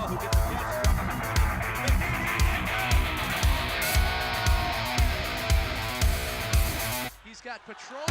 Volleyball who gets the catch. He's got Patrol.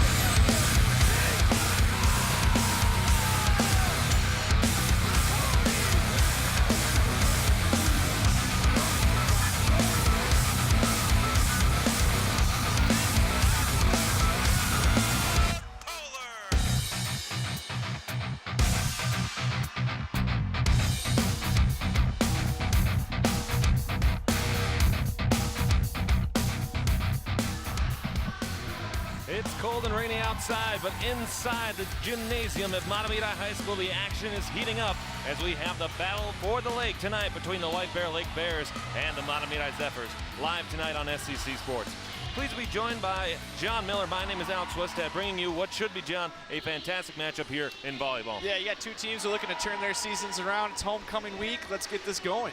It's cold and rainy outside, but inside the gymnasium at Mahtomedi High School, the action is heating up as we have the battle for the lake tonight between the White Bear Lake Bears and the Mahtomedi Zephyrs, live tonight on SCC Sports. Pleased to be joined by John Miller. My name is Alex Westad, bringing you what should be, John, a fantastic matchup here in volleyball. Yeah, you got two teams who are looking to turn their seasons around. It's homecoming week. Let's get this going.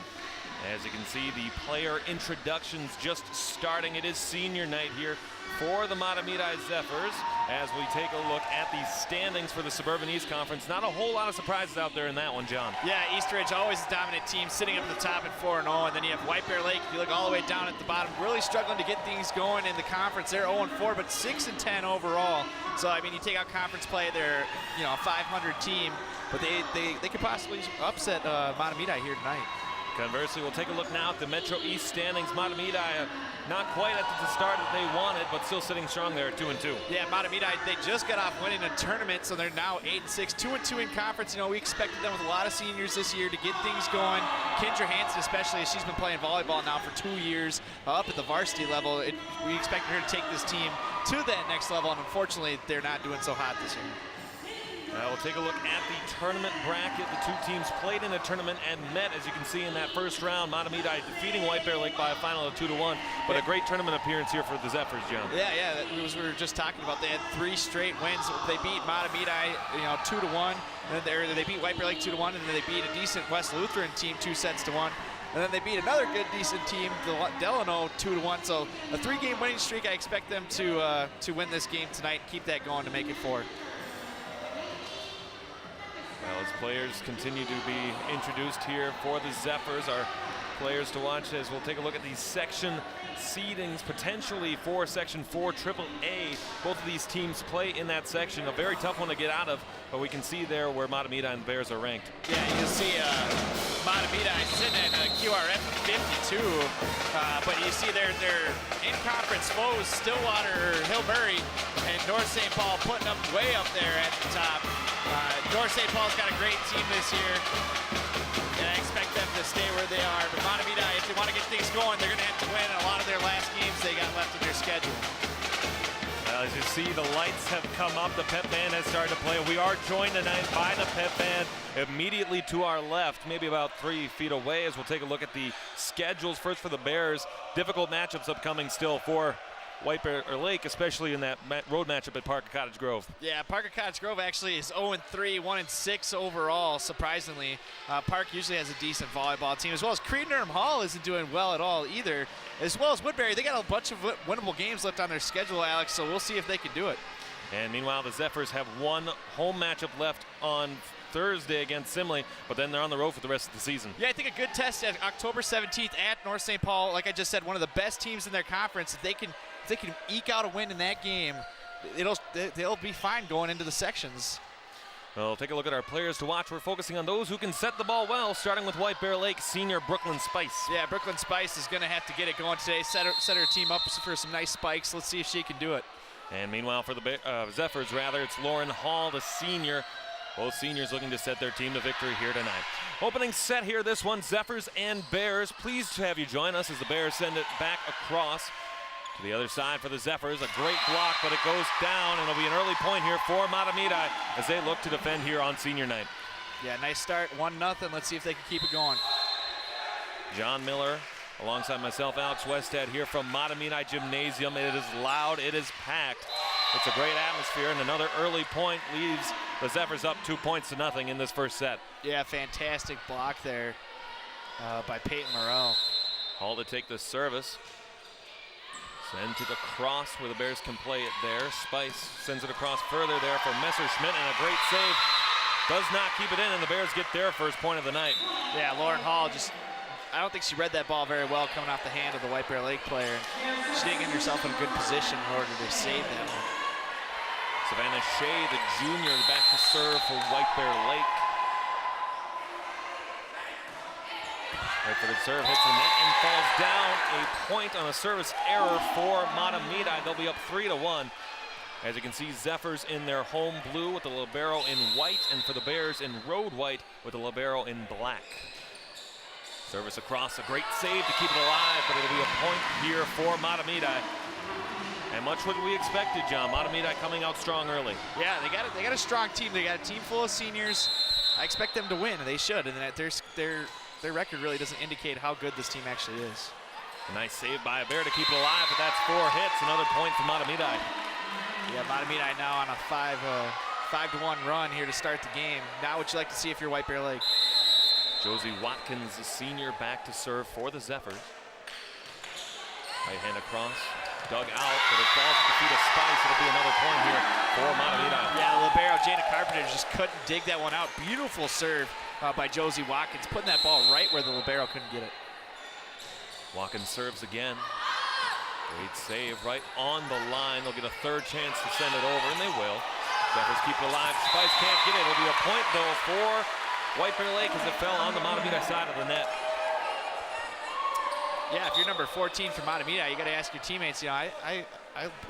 As you can see, the player introductions just starting. It is senior night here for the Mahtomedi Zephyrs as we take a look at the standings for the Suburban East Conference. Not a whole lot of surprises out there in that one, John. Yeah, Eastridge, always a dominant team, sitting up at the top at 4-0, and then you have White Bear Lake, if you look all the way down at the bottom, really struggling to get things going in the conference. They're 0-4, but 6-10 overall. So, I mean, you take out conference play, they're, you know, a 500 team, but they could possibly upset Mahtomedi here tonight. Conversely, we'll take a look now at the Metro East standings. Mahtomedi not quite at the start that they wanted, but still sitting strong there at 2-2. Yeah, Mahtomedi, they just got off winning a tournament, so they're now 8-6, 2-2 in conference. You know, we expected them with a lot of seniors this year to get things going. Kendra Hansen, especially, as she's been playing volleyball now for 2 years, up at the varsity level. We expected her to take this team to that next level, and unfortunately, they're not doing so hot this year. We'll take a look at the tournament bracket. The two teams played in a tournament and met, as you can see in that first round. Mahtomedi defeating White Bear Lake by a final of 2-1, but a great tournament appearance here for the Zephyrs, John. Yeah, that was we were just talking about. They had 3 straight wins. They beat Mahtomedi, 2-1, and then they beat White Bear Lake 2-1, and then they beat a decent West Lutheran team 2-1. And then they beat another good, decent team, Delano, 2-1. So a 3-game winning streak. I expect them to win this game tonight, keep that going to make it 4. Well, as players continue to be introduced here for the Zephyrs, our players to watch as we'll take a look at these section seedings potentially for Section 4 AAA. Both of these teams play in that section, a very tough one to get out of, but we can see there where Mahtomedi and Bears are ranked. Yeah, you can see Mahtomedi sitting at a QRF of 52, but you see their in-conference foes, Stillwater, Hillbury, and North St. Paul putting up way up there at the top. North St. Paul's got a great team this year, and I expect them to stay where they are. But Mahtomedi, if they want to get things going, they're going to have to win a lot of their last games they got left in their schedule. As you see, the lights have come up. The pep band has started to play. We are joined tonight by the pep band immediately to our left, maybe about 3 feet away, as we'll take a look at the schedules. First for the Bears, difficult matchups upcoming still for White Bear Lake, especially in that road matchup at Parker Cottage Grove. Yeah, Parker Cottage Grove actually is 0-3, 1-6 overall, surprisingly. Park usually has a decent volleyball team, as well as Creed-Durham Hall isn't doing well at all either, as well as Woodbury. They got a bunch of winnable games left on their schedule, Alex, so we'll see if they can do it. And meanwhile, the Zephyrs have one home matchup left on Thursday against Simley, but then they're on the road for the rest of the season. Yeah, I think a good test at October 17th at North St. Paul. Like I just said, one of the best teams in their conference. If they can eke out a win in that game, they'll be fine going into the sections. Well, take a look at our players to watch. We're focusing on those who can set the ball well, starting with White Bear Lake senior Brooklyn Spice. Yeah, Brooklyn Spice is going to have to get it going today, set her team up for some nice spikes. Let's see if she can do it. And meanwhile, for the Zephyrs, it's Lauren Hall, the senior. Both seniors looking to set their team to victory here tonight. Opening set here, this one, Zephyrs and Bears. Pleased to have you join us as the Bears send it back across to the other side for the Zephyrs. A great block, but it goes down, and it'll be an early point here for Mahtomedi as they look to defend here on senior night. Yeah, nice start, 1-0. Let's see if they can keep it going. John Miller alongside myself, Alex Westad, here from Mahtomedi Gymnasium. It is loud, it is packed. It's a great atmosphere, and another early point leaves the Zephyrs up 2-0 in this first set. Yeah, fantastic block there by Peyton Moreau. Hall to take the service. Send to the cross where the Bears can play it there. Spice sends it across further there for Messerschmidt, and a great save does not keep it in, and the Bears get their first point of the night. Yeah, Lauren Hall I don't think she read that ball very well coming off the hand of the White Bear Lake player. She didn't get herself in a good position in order to save that one. Savannah Shea, the junior, back to serve for White Bear Lake. Right for the serve, hits the net and falls down. A point on a service error for Mahtomedi. They'll be up 3-1. As you can see, Zephyrs in their home blue with the libero in white, and for the Bears in road white with the libero in black. Service across, a great save to keep it alive, but it'll be a point here for Mahtomedi. And much what we expected, John. Mahtomedi coming out strong early. Yeah, they got a strong team. They got a team full of seniors. I expect them to win, and they should. And their record really doesn't indicate how good this team actually is. A nice save by a Bear to keep it alive, but that's 4 hits. Another point for Mahtomedi. Yeah, Mahtomedi now on a 5-1 run here to start the game. Now what you like to see if you're White Bear Lake. Josie Watkins, the senior, back to serve for the Zephyrs. Right hand across, dug out, but it falls at the feet of Spice. It'll be another point here for Mahtomedi. Yeah, libero Jana Carpenter just couldn't dig that one out. Beautiful serve by Josie Watkins, putting that ball right where the libero couldn't get it. Watkins serves again. Great save right on the line. They'll get a third chance to send it over, and they will. Zephyrs keep it alive. Spice can't get it. It'll be a point, though, for White Bear Lake as it fell on the Mahtomedi side of the net. Yeah, if you're number 14 for Mahtomedi, you got to ask your teammates, you know, I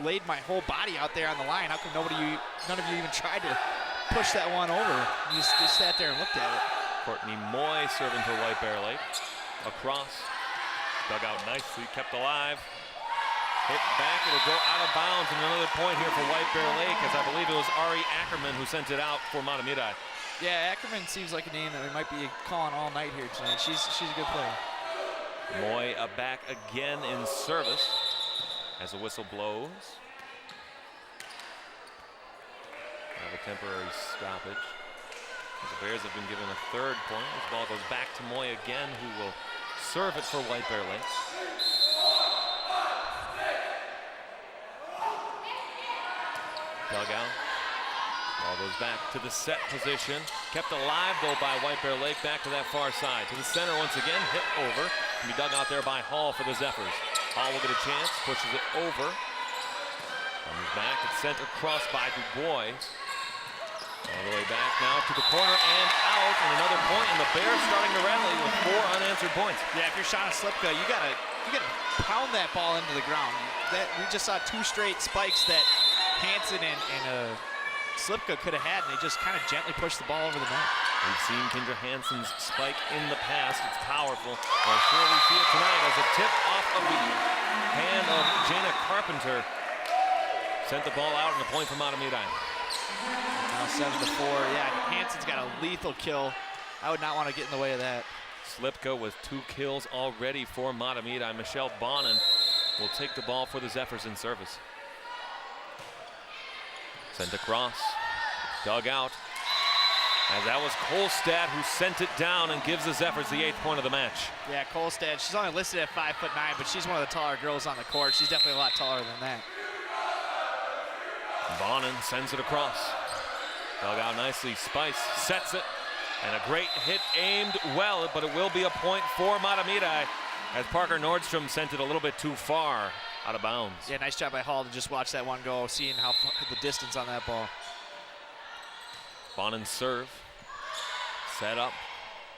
laid my whole body out there on the line. How come none of you even tried to push that one over? You just sat there and looked at it. Courtney Moy serving for White Bear Lake. Across, dug out nicely, kept alive. Hit back, it'll go out of bounds, and another point here for White Bear Lake, as I believe it was Ari Ackerman who sent it out for Mahtomedi. Yeah, Ackerman seems like a name that we might be calling all night here tonight. She's a good player. Moy back again in service as the whistle blows. Have a temporary stoppage. The Bears have been given a third point. This ball goes back to Moy again, who will serve it for White Bear Lake. Dug out. Ball goes back to the set position. Kept alive, though, by White Bear Lake. Back to that far side. To the center once again. Hit over. Can be dug out there by Hall for the Zephyrs. Hall will get a chance. Pushes it over. Comes back. It's sent across by Dubois. All the way back now to the corner and out. And another point. And the Bears starting to rally with 4 unanswered points. Yeah, if you're Shauna Slipka, you gotta pound that ball into the ground. We just saw 2 straight spikes that Hansen and Slipka could have had, and they just kind of gently pushed the ball over the net. We've seen Kendra Hansen's spike in the past. It's powerful. We'll surely see it tonight as a tip off of the hand of Jana Carpenter sent the ball out, and a point for Mahtomedi. Now 7-4. Yeah, Hansen's got a lethal kill. I would not want to get in the way of that. Slipka with 2 kills already for Mahtomedi. Michelle Bonin will take the ball for the Zephyrs in service. Sent across, dug out, as that was Kolstad who sent it down and gives the Zephyrs the 8th point of the match. Yeah, Kolstad, she's only listed at 5'9", but she's one of the taller girls on the court. She's definitely a lot taller than that. Bonin sends it across, dug out nicely. Spice sets it, and a great hit aimed well, but it will be a point for Mahtomedi as Parker Nordstrom sent it a little bit too far out of bounds. Yeah, nice job by Hall to just watch that one go, seeing how the distance on that ball. Bonin serve, set up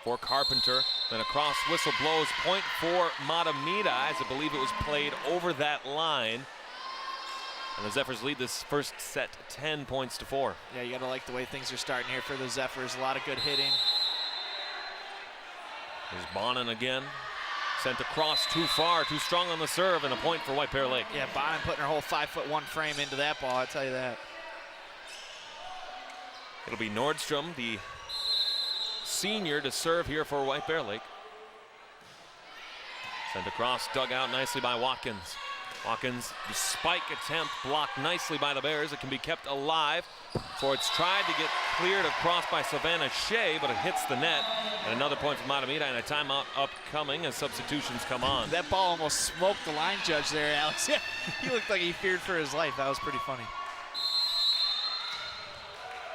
for Carpenter, then a cross whistle blows, point for Mahtomedi, as I believe it was played over that line. And the Zephyrs lead this first set 10 points to 4. Yeah, you gotta like the way things are starting here for the Zephyrs. A lot of good hitting. There's Bonin again. Sent across too far, too strong on the serve, and a point for White Bear Lake. Yeah, Bonin putting her whole 5'1" frame into that ball, I'll tell you that. It'll be Nordstrom, the senior, to serve here for White Bear Lake. Sent across, dug out nicely by Watkins. Watkins, the spike attempt blocked nicely by the Bears. It can be kept alive. For it's tried to get cleared across by Savannah Shea, but it hits the net. And another point for Mahtomedi, and a timeout upcoming as substitutions come on. That ball almost smoked the line judge there, Alex. He looked like he feared for his life. That was pretty funny.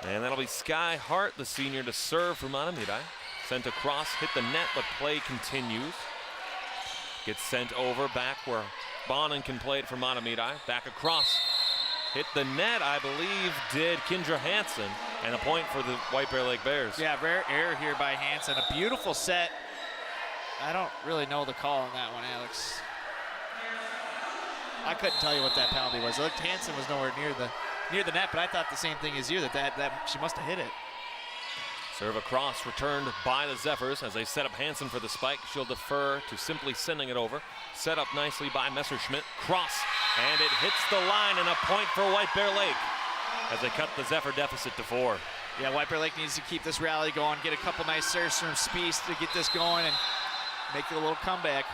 And that'll be Sky Hart, the senior, to serve for Mahtomedi. Sent across, hit the net, but play continues. Gets sent over back where Bonin can play it for Mahtomedi. Back across. Hit the net, I believe, did Kendra Hansen. And a point for the White Bear Lake Bears. Yeah, rare error here by Hansen. A beautiful set. I don't really know the call on that one, Alex. I couldn't tell you what that penalty was. It looked Hansen was nowhere near the net, but I thought the same thing as you, that she must have hit it. Serve across, returned by the Zephyrs as they set up Hansen for the spike. She'll defer to simply sending it over. Set up nicely by Messerschmidt. Cross, and it hits the line, and a point for White Bear Lake as they cut the Zephyr deficit to 4. Yeah, White Bear Lake needs to keep this rally going, get a couple nice serves from Spies to get this going and make it a little comeback.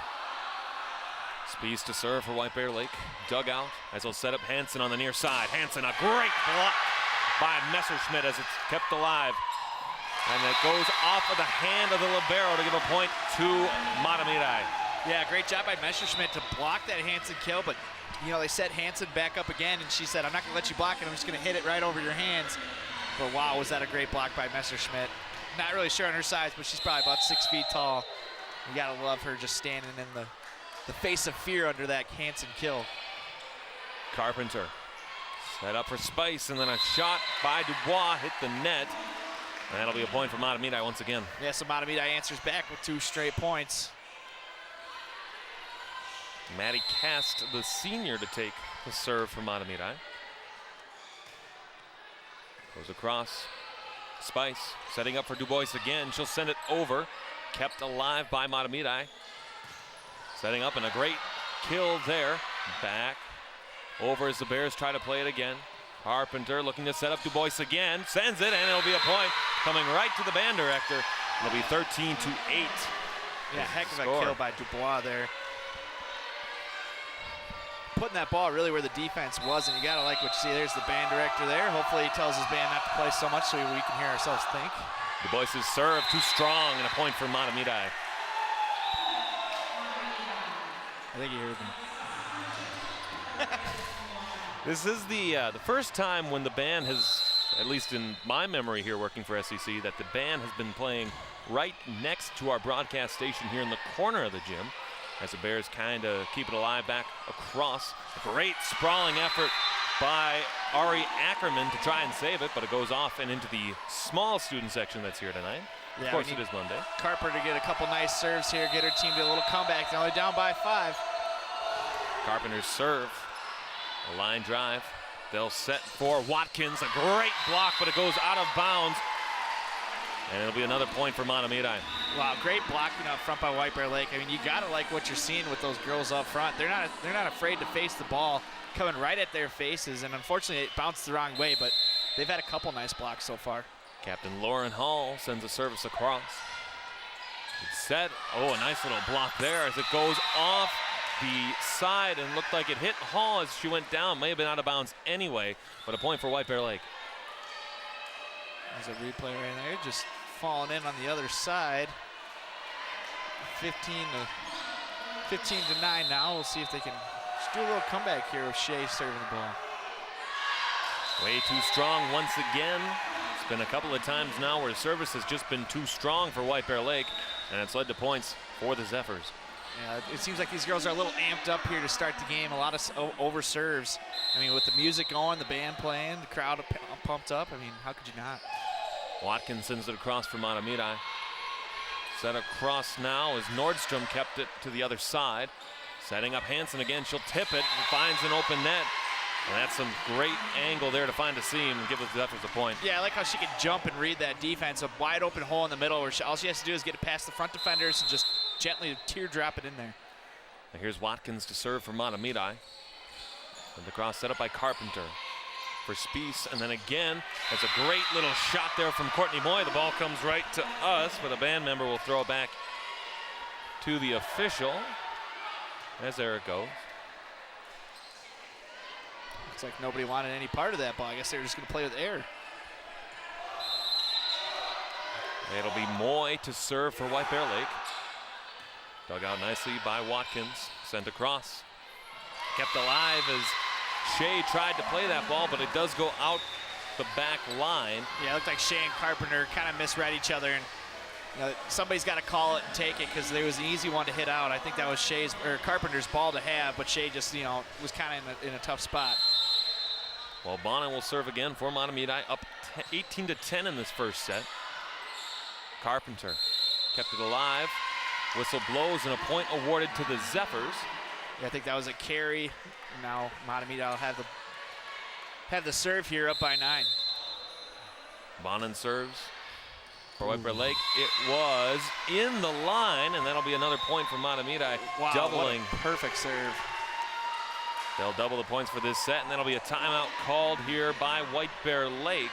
Spies to serve for White Bear Lake. Dugout as they'll set up Hansen on the near side. Hansen, a great block by Messerschmidt as it's kept alive. And it goes off of the hand of the libero to give a point to Mahtomedi. Yeah, great job by Messerschmidt to block that Hansen kill, but you know, they set Hansen back up again, and she said, I'm not gonna let you block it, I'm just gonna hit it right over your hands. But wow, was that a great block by Messerschmidt. Not really sure on her size, but she's probably about 6 feet tall. You gotta love her just standing in the face of fear under that Hansen kill. Carpenter set up for Spice, and then a shot by Dubois hit the net. And that'll be a point for Mahtomedi once again. Yeah, so Mahtomedi answers back with 2 straight points. Maddie Cast, the senior, to take the serve for Mahtomedi. Goes across. Spice setting up for Dubois again. She'll send it over. Kept alive by Mahtomedi. Setting up, and a great kill there. Back over as the Bears try to play it again. Carpenter looking to set up Dubois again. Sends it, and it'll be a point coming right to the band director. It'll be 13-8. Yeah, heck of a kill by Dubois there. Putting that ball really where the defense was, and you gotta like what you see. There's the band director there. Hopefully he tells his band not to play so much so we can hear ourselves think. Dubois' serve too strong, and a point for Mahtomedi. I think he heard them. This is the first time when the band has, at least in my memory here working for SEC, that the band has been playing right next to our broadcast station here in the corner of the gym, as the Bears kind of keep it alive back across. A great sprawling effort by Ari Ackerman to try and save it, but it goes off and into the small student section that's here tonight. Yeah, of course, it is Monday. Carpenter to get a couple nice serves here, get her team to a little comeback. They're only down by 5. Carpenter's serve, a line drive. They'll set for Watkins, a great block, but it goes out of bounds. And it'll be another point for Mahtomedi. Wow, great blocking up front by White Bear Lake. I mean, you gotta like what you're seeing with those girls up front. They're not afraid to face the ball coming right at their faces, and unfortunately it bounced the wrong way, but they've had a couple nice blocks so far. Captain Lauren Hall sends a service across. It's set. Oh, a nice little block there as it goes off the side and looked like it hit Hall as she went down. May have been out of bounds anyway, but a point for White Bear Lake. There's a replay right there, just falling in on the other side. 15 to 9 now. We'll see if they can just do a little comeback here with Shea serving the ball. Way too strong once again. It's been a couple of times now where service has just been too strong for White Bear Lake, and it's led to points for the Zephyrs. Yeah, it seems like these girls are a little amped up here to start the game. A lot of over serves. I mean, with the music going, the band playing, the crowd pumped up. I mean, how could you not? Watkins sends it across for Mahtomedi. Set across now as Nordstrom kept it to the other side. Setting up Hansen again. She'll tip it and finds an open net. And that's some great angle there to find a seam and give the Zephyrs a point. Yeah, I like how she can jump and read that defense. A wide open hole in the middle where all she has to do is get it past the front defenders and just gently teardrop it in there. And here's Watkins to serve for Mahtomedi. And the cross set up by Carpenter for Spies, and then again, that's a great little shot there from Courtney Moy. The ball comes right to us, but a band member will throw it back to the official. As there it goes. Looks like nobody wanted any part of that ball. I guess they were just going to play with air. It'll be Moy to serve for White Bear Lake. Dug out nicely by Watkins. Sent across. Kept alive as Shea tried to play that ball, but it does go out the back line. Yeah, it looked like Shea and Carpenter kind of misread each other, and somebody's got to call it and take it because there was an easy one to hit out. I think that was Carpenter's ball to have, but Shea just was kind of in a tough spot. Well, Bonin will serve again for Mahtomedi, up 18-10 in this first set. Carpenter kept it alive. Whistle blows and a point awarded to the Zephyrs. Yeah, I think that was a carry. Now Mahtomedi will have the serve here, up by 9. Bonin serves for White Bear Lake. It was in the line, and that'll be another point for Mahtomedi. Wow, doubling. what a perfect serve. They'll double the points for this set, and that'll be a timeout called here by White Bear Lake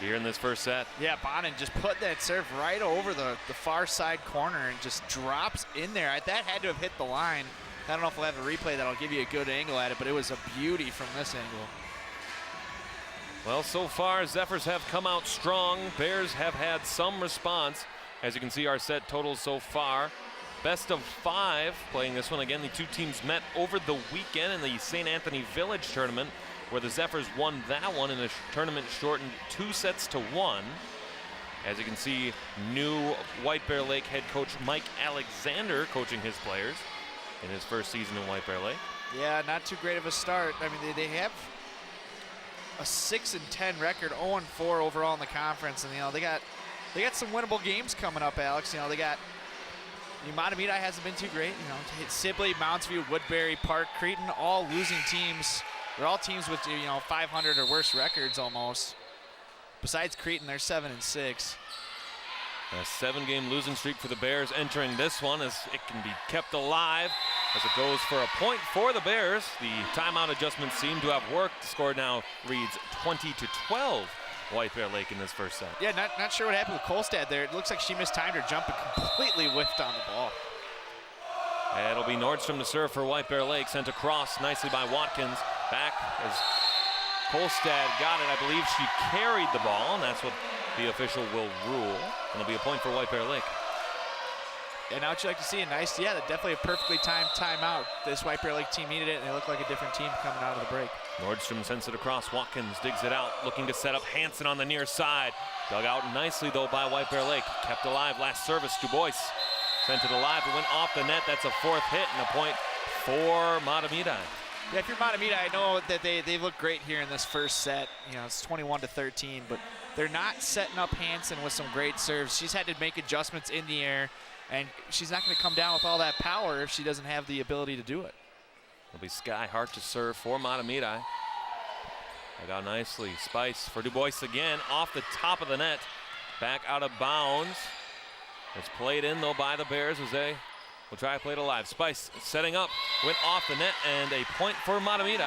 here in this first set. Yeah, Bonin just put that serve right over the far side corner and just drops in there. That had to have hit the line. I don't know if we'll have a replay that'll give you a good angle at it, but it was a beauty from this angle. Well, so far, Zephyrs have come out strong. Bears have had some response. As you can see, our set totals so far. Best of 5 playing this one. Again, the two teams met over the weekend in the St. Anthony Village tournament, where the Zephyrs won that one in a tournament shortened 2-1. As you can see, new White Bear Lake head coach Mike Alexander coaching his players in his first season in White Bear Lake. Yeah, not too great of a start. I mean, they have a 6-10 record, 0-4 overall in the conference, and they got some winnable games coming up, Alex. They got Mahtomedi hasn't been too great. Sibley, Mounds View, Woodbury, Park, Cretin, all losing teams. They're all teams with 500 or worse records almost. Besides Cretin, they're 7-6. A 7-game losing streak for the Bears entering this one, as it can be kept alive as it goes for a point for the Bears. The timeout adjustments seem to have worked. The score now reads 20-12 White Bear Lake in this first set. Yeah, not sure what happened with Kolstad there. It looks like she mistimed her jump and completely whiffed on the ball. And it'll be Nordstrom to serve for White Bear Lake, sent across nicely by Watkins. Back as Kolstad got it. I believe she carried the ball, and that's what the official will rule. And it'll be a point for White Bear Lake. And now what you like to see, definitely a perfectly timed timeout. This White Bear Lake team needed it, and they look like a different team coming out of the break. Nordstrom sends it across. Watkins digs it out, looking to set up Hansen on the near side. Dug out nicely, though, by White Bear Lake. Kept alive last service. Du Bois sent it alive. It went off the net. That's a 4th hit and a point for Mahtomedi. Yeah, if you're Mahtomedi, I know that they look great here in this first set. It's 21-13, but they're not setting up Hansen with some great serves. She's had to make adjustments in the air, and she's not going to come down with all that power if she doesn't have the ability to do it. It'll be Sky Hart to serve for Mahtomedi. Dug out nicely. Spice for Du Bois again, off the top of the net. Back out of bounds. It's played in, though, by the Bears as they will try to play it alive. Spice setting up, went off the net, and a point for Mahtomedi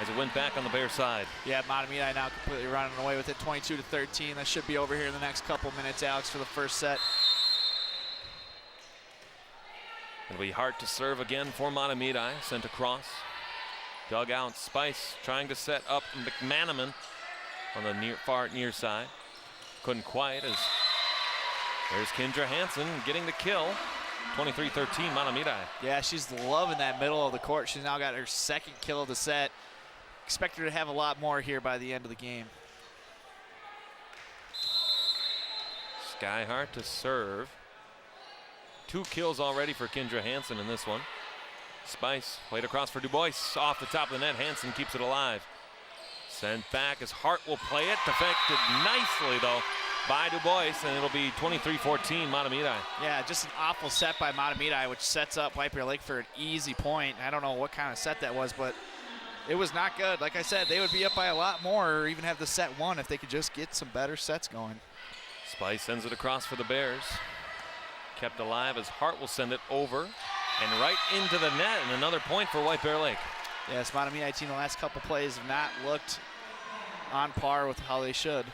as it went back on the Bears side. Yeah, Mahtomedi now completely running away with it, 22-13. That should be over here in the next couple minutes, Alex, for the first set. It'll be Hart to serve again for Mahtomedi, sent across. Dug out. Spice trying to set up McManaman on the far near side. Couldn't quite, as there's Kendra Hansen getting the kill. 23-13 Mahtomedi. Yeah, she's loving that middle of the court. She's now got her 2nd kill of the set. Expect her to have a lot more here by the end of the game. Sky Hart to serve. 2 kills already for Kendra Hansen in this one. Spice played across for Du Bois. Off the top of the net, Hansen keeps it alive. Sent back as Hart will play it. Deflected nicely, though, by Du Bois, and it'll be 23-14 Mahtomedi. Yeah, just an awful set by Mahtomedi, which sets up White Bear Lake for an easy point. I don't know what kind of set that was, but it was not good. Like I said, they would be up by a lot more or even have the set won if they could just get some better sets going. Spice sends it across for the Bears. Kept alive as Hart will send it over and right into the net, and another point for White Bear Lake. Yes, Mahtomedi team the last couple plays have not looked on par with how they should.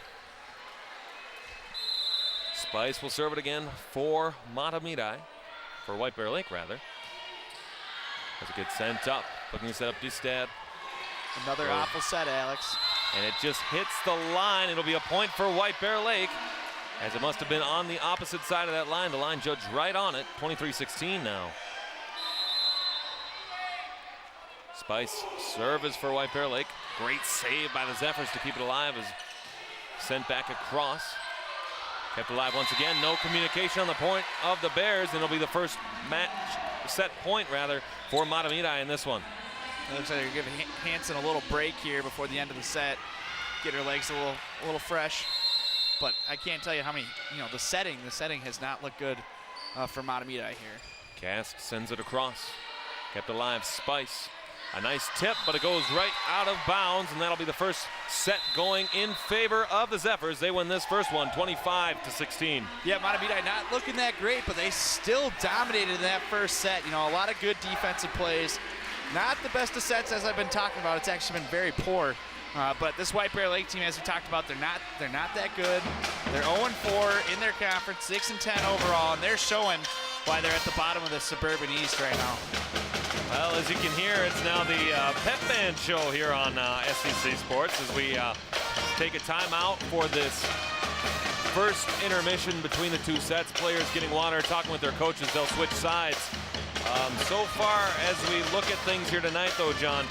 Spice will serve it again for Mahtomedi, for White Bear Lake rather. As it gets sent up, looking to set up Dustad. Another awful set, Alex. And it just hits the line. It'll be a point for White Bear Lake, as it must have been on the opposite side of that line. The line judged right on it. 23-16 now. Spice serve is for White Bear Lake. Great save by the Zephyrs to keep it alive as sent back across. Kept alive once again. No communication on the point of the Bears, and it'll be the first set point for Mahtomedi in this one. It looks like they're giving Hanson a little break here before the end of the set. Get her legs a little fresh. But I can't tell you how many, the setting has not looked good for Mahtomedi here. Cast sends it across. Kept alive, Spice. A nice tip, but it goes right out of bounds, and that'll be the first set going in favor of the Zephyrs. They win this first one, 25-16. Yeah, Mahtomedi not looking that great, but they still dominated in that first set. A lot of good defensive plays. Not the best of sets, as I've been talking about. It's actually been very poor. But this White Bear Lake team, as we talked about, they're not that good. They're 0-4 in their conference, 6-10 overall, and they're showing why they're at the bottom of the Suburban East right now. Well, as you can hear, it's now the Pep Band show here on SEC Sports as we take a timeout for this first intermission between the two sets. Players getting water, talking with their coaches. They'll switch sides. So far, as we look at things here tonight, though, John,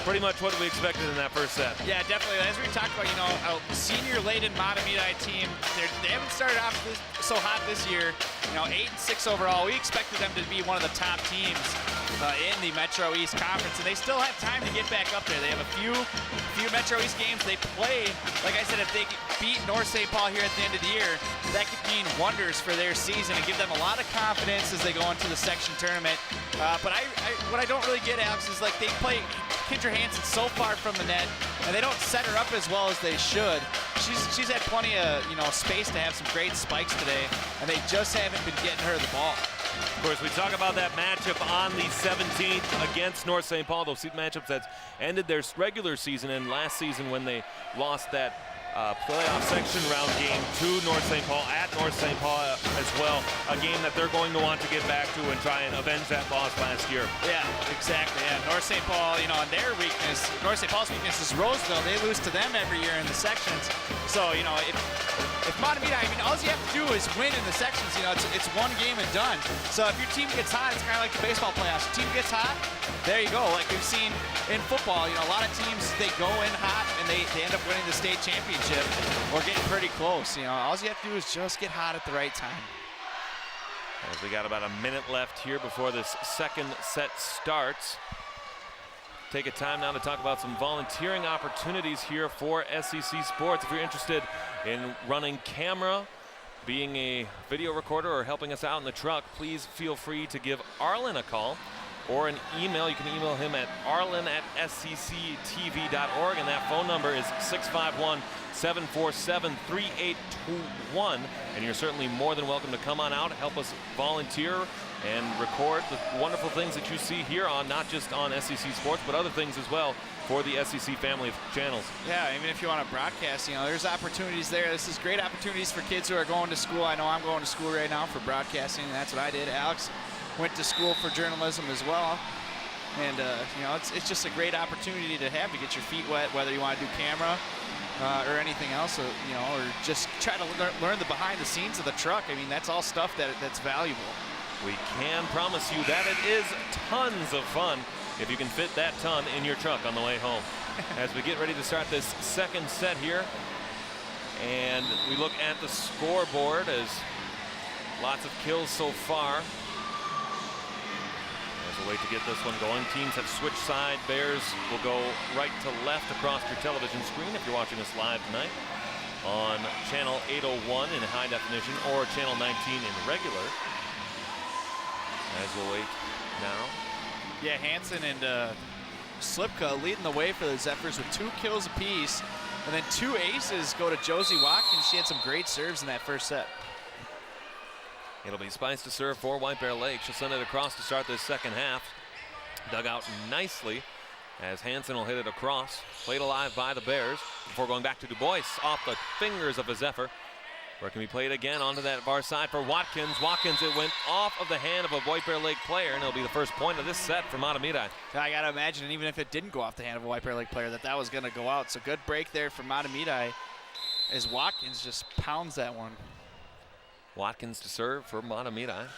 pretty much what we expected in that first set. Yeah, definitely. As we talked about, a senior-laden Mahtomedi team, they haven't started off so hot this year. 8-6 overall. We expected them to be one of the top teams in the Metro East Conference, and they still have time to get back up there. They have a few Metro East games they play. Like I said, if they beat North St. Paul here at the end of the year, that could mean wonders for their season and give them a lot of confidence as they go into the section tournament. But what I don't really get, Alex, is like they play Kendra Hansen so far from the net, and they don't set her up as well as they should. She's had plenty of space to have some great spikes today, and they just haven't been getting her the ball. Of course, we talk about that matchup on the 17th against North St. Paul. Those matchups that ended their regular season and last season when they lost that playoff section round game to North St. Paul at North St. Paul as well. A game that they're going to want to get back to and try and avenge that loss last year. Yeah, exactly. Yeah, North St. Paul, and their weakness, North St. Paul's weakness is Roseville. They lose to them every year in the sections. So, if Mahtomedi, all you have to do is win in the sections. It's one game and done. So if your team gets hot, it's kind of like the baseball playoffs. Your team gets hot, there you go. Like we've seen in football, a lot of teams, they go in hot and they end up winning the state championship or getting pretty close. All you have to do is just get hot at the right time. As we got about a minute left here before this second set starts. Take a time now to talk about some volunteering opportunities here for SEC Sports. If you're interested in running camera, being a video recorder, or helping us out in the truck, please feel free to give Arlen a call or an email. You can email him at arlen@scctv.org, and that phone number is 651-747-3821. And you're certainly more than welcome to come on out, help us volunteer and record the wonderful things that you see here on not just on SEC Sports, but other things as well for the SEC family of channels. Yeah, even if you want to broadcast, there's opportunities there. This is great opportunities for kids who are going to school. I know I'm going to school right now for broadcasting, and that's what I did. Alex went to school for journalism as well. And, it's just a great opportunity to have to get your feet wet, whether you want to do camera or anything else, or just try to learn the behind the scenes of the truck. That's all stuff that's valuable. We can promise you that it is tons of fun if you can fit that ton in your truck on the way home. As we get ready to start this second set here, and we look at the scoreboard as lots of kills so far. As a way to get this one going, teams have switched side. Bears will go right to left across your television screen if you're watching us live tonight on channel 801 in high definition or channel 19 in regular. As we'll wait now. Yeah, Hansen and Slipka leading the way for the Zephyrs with 2 kills apiece. And then 2 aces go to Josie Watkins. She had some great serves in that first set. It'll be Spice to serve for White Bear Lake. She'll send it across to start this second half. Dug out nicely as Hansen will hit it across. Played alive by the Bears before going back to Du Bois off the fingers of a Zephyr. Where it can be played again onto that far side for Watkins. Watkins, it went off of the hand of a White Bear Lake player, and it'll be the first point of this set for Mahtomedi. I got to imagine, even if it didn't go off the hand of a White Bear Lake player, that was going to go out. So good break there for Mahtomedi as Watkins just pounds that one. Watkins to serve for Mahtomedi.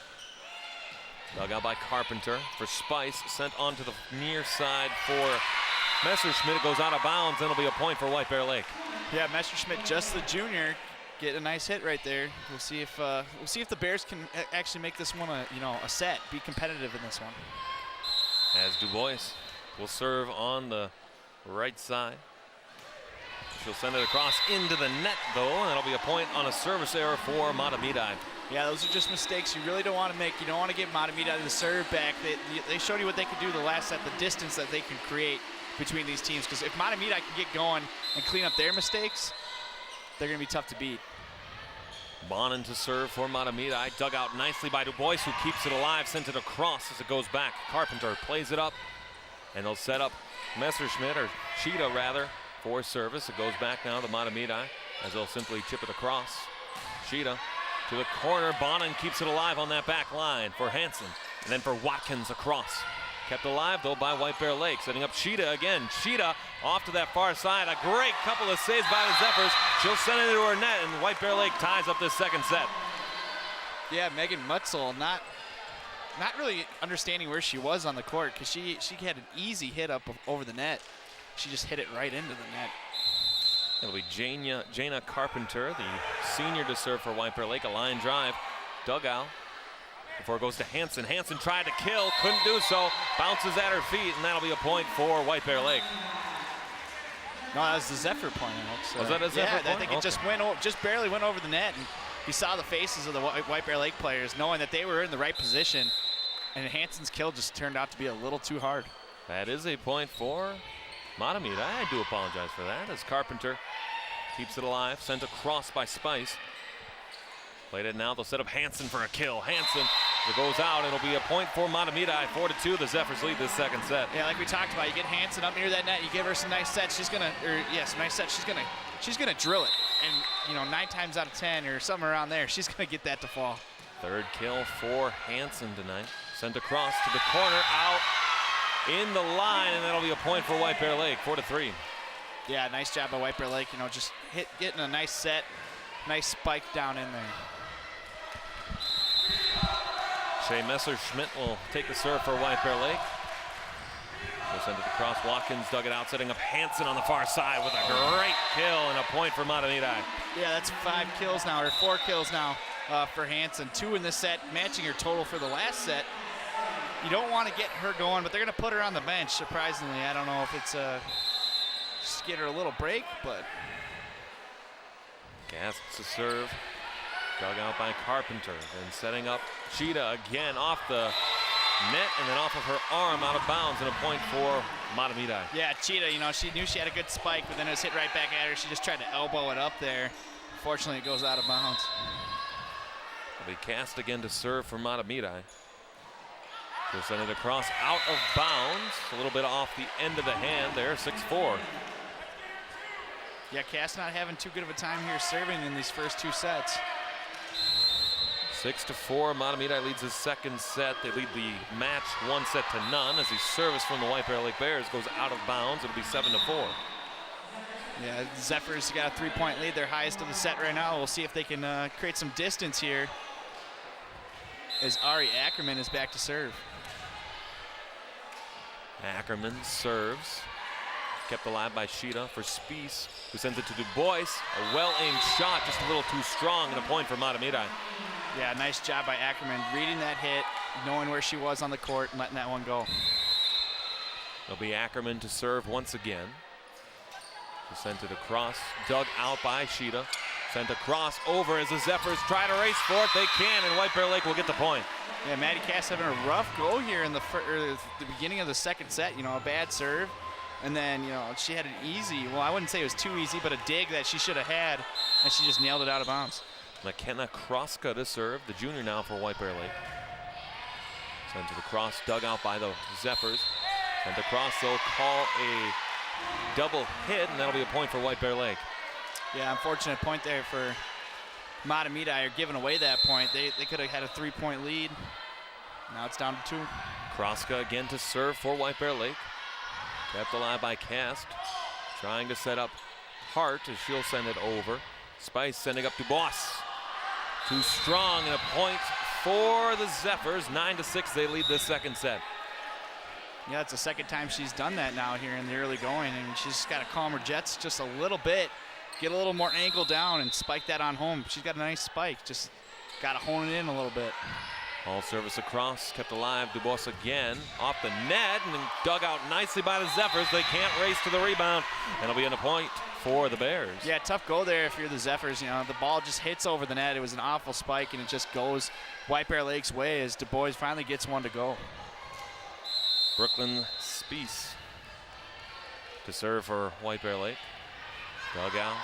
Dug out by Carpenter for Spice, sent onto the near side for Messerschmidt. It goes out of bounds, and it'll be a point for White Bear Lake. Yeah, Messerschmidt, just the junior, get a nice hit right there. We'll see if the Bears can actually make this one a set, be competitive in this one. As Dubois will serve on the right side. She'll send it across into the net, though, and that'll be a point on a service error for Mahtomedi. Yeah, those are just mistakes you really don't want to make. You don't want to give Mahtomedi the serve back. They showed you what they could do the last set, the distance that they can create between these teams. Because if Mahtomedi can get going and clean up their mistakes, they're going to be tough to beat. Bonin to serve for Mahtomedi. Dug out nicely by Dubois, who keeps it alive, sent it across as it goes back. Carpenter plays it up, and they'll set up Messerschmidt, or Cheetah rather, for service. It goes back now to Mahtomedi, as they'll simply chip it across. Cheetah to the corner. Bonin keeps it alive on that back line for Hansen, and then for Watkins across. Kept alive, though, by White Bear Lake. Setting up Cheetah again. Cheetah off to that far side. A great couple of saves by the Zephyrs. She'll send it into her net, and White Bear Lake ties up this second set. Yeah, Megan Mutzel not really understanding where she was on the court, because she had an easy hit up over the net. She just hit it right into the net. It'll be Jana Carpenter, the senior, to serve for White Bear Lake. A line drive. Dug out before it goes to Hansen. Hansen tried to kill, couldn't do so. Bounces at her feet, and that'll be a point for White Bear Lake. No, that was the Zephyr point, Alex. Was that a Zephyr point? Yeah, I think it just barely went over the net, and you saw the faces of the White Bear Lake players knowing that they were in the right position, and Hansen's kill just turned out to be a little too hard. That is a point for Mahtomedi. I do apologize for that, as Carpenter keeps it alive. Sent across by Spice. Played it now. They'll set up Hansen for a kill. Hansen, it goes out. It'll be a point for Mahtomedi. 4-2. The Zephyrs lead this second set. Yeah, like we talked about, you get Hansen up near that net. You give her some nice sets. She's gonna drill it. And 9 times out of 10 or something around there, she's gonna get that to fall. Third kill for Hansen tonight. Sent across to the corner, out in the line, and that'll be a point for White Bear Lake. 4-3. Yeah, nice job by White Bear Lake. Just getting a nice set, nice spike down in there. Shea Messerschmidt will take the serve for White Bear Lake. He'll send it across. Watkins dug it out, setting up Hansen on the far side with a great kill, and a point for Mahtomedi. Yeah, that's 5 kills now, or 4 kills now for Hansen. 2 in this set, matching her total for the last set. You don't want to get her going, but they're going to put her on the bench, surprisingly. I don't know if it's just get her a little break, but. Gasps to serve. Dug out by Carpenter. Then setting up Cheetah again off the net and then off of her arm out of bounds, and a point for Mahtomedi. Yeah, Cheetah, she knew she had a good spike, but then it was hit right back at her. She just tried to elbow it up there. Fortunately, it goes out of bounds. It'll be cast again to serve for Mahtomedi. She'll send it across out of bounds. A little bit off the end of the hand there, 6-4. Yeah, Cass not having too good of a time here serving in these first 2 sets. 6-4, Mahtomedi leads his second set. They lead the match 1-0 as the service from the White Bear Lake Bears goes out of bounds. It'll be 7-4. Yeah, Zephyrs got a 3-point lead, their highest of the set right now. We'll see if they can create some distance here as Ari Ackerman is back to serve. Ackerman serves. Kept alive by Cheetah for Spies, who sends it to Dubois. A well-aimed shot, just a little too strong, and a point for Mahtomedi. Yeah, nice job by Ackerman, reading that hit, knowing where she was on the court, and letting that one go. It'll be Ackerman to serve once again. He sent it across, dug out by Cheetah. Sent across over as the Zephyrs try to race for it. They can, and White Bear Lake will get the point. Yeah, Maddie Cass having a rough go here in the beginning of the second set. A bad serve. And then, she had an easy, well, I wouldn't say it was too easy, but a dig that she should have had, and she just nailed it out of bounds. McKenna Kroska to serve, the junior now for White Bear Lake. Sent to the cross, dug out by the Zephyrs. Sent across, they'll call a double hit, and that'll be a point for White Bear Lake. Yeah, unfortunate point there for Mahtomedi, are giving away that point. They could have had a 3-point lead. Now it's down to 2. Kroska again to serve for White Bear Lake. Kept alive by Cast. Trying to set up Hart as she'll send it over. Spice sending up Dubois. Too strong, and a point for the Zephyrs. 9-6, they lead the second set. Yeah, it's the second time she's done that now here in the early going, and she's got to calm her jets just a little bit, get a little more angle down, and spike that on home. She's got a nice spike, just got to hone it in a little bit. All service across, kept alive. Dubois again, off the net, and dug out nicely by the Zephyrs. They can't race to the rebound, and it'll be in a point for the Bears. Yeah, tough go there if you're the Zephyrs. You know, the ball just hits over the net. It was an awful spike, and it just goes White Bear Lake's way as Dubois finally gets one to go. Brooklyn Spies to serve for White Bear Lake. Dug out,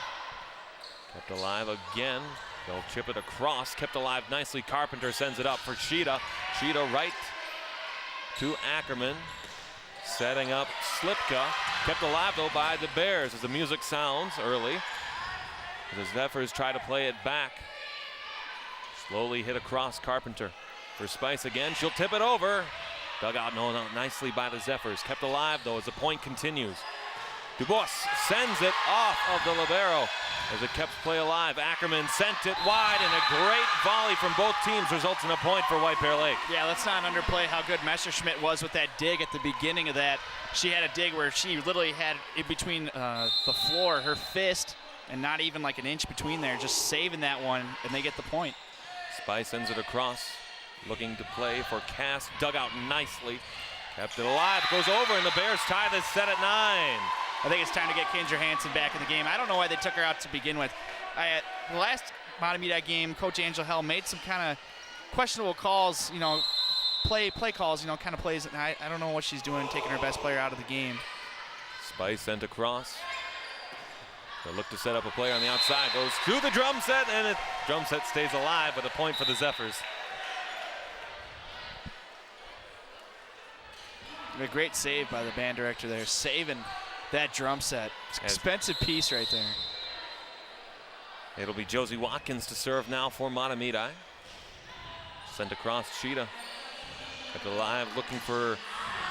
kept alive again. They'll chip it across, kept alive nicely. Carpenter sends it up for Cheetah. Cheetah right to Ackerman. Setting up Slipka. Kept alive though by the Bears as the music sounds early. The Zephyrs try to play it back. Slowly hit across Carpenter. For Spice again, she'll tip it over. Dug out nicely by the Zephyrs. Kept alive though as the point continues. Dubois sends it off of the libero as it kept play alive. Ackerman sent it wide, and a great volley from both teams results in a point for White Bear Lake. Yeah, let's not underplay how good Messerschmidt was with that dig at the beginning of that. She had a dig where she literally had in between the floor, her fist, and not even like an inch between there, just saving that one, and they get the point. Spice sends it across, looking to play for Cass. Dug out nicely, kept it alive, goes over, and the Bears tie this set at 9. I think it's time to get Kendra Hansen back in the game. I don't know why they took her out to begin with. The last Mahtomedi game, Coach Angel Hell made some kind of questionable calls, you know, play calls, you know, kind of plays. I don't know what she's doing, taking her best player out of the game. Spice sent across. They'll look to set up a player on the outside. Goes to the drum set, and the drum set stays alive, but a point for the Zephyrs. A great save by the band director there, saving that drum set. It's an expensive piece right there. It'll be Josie Watkins to serve now for Mahtomedi. Sent across Cheetah. Kept alive, looking for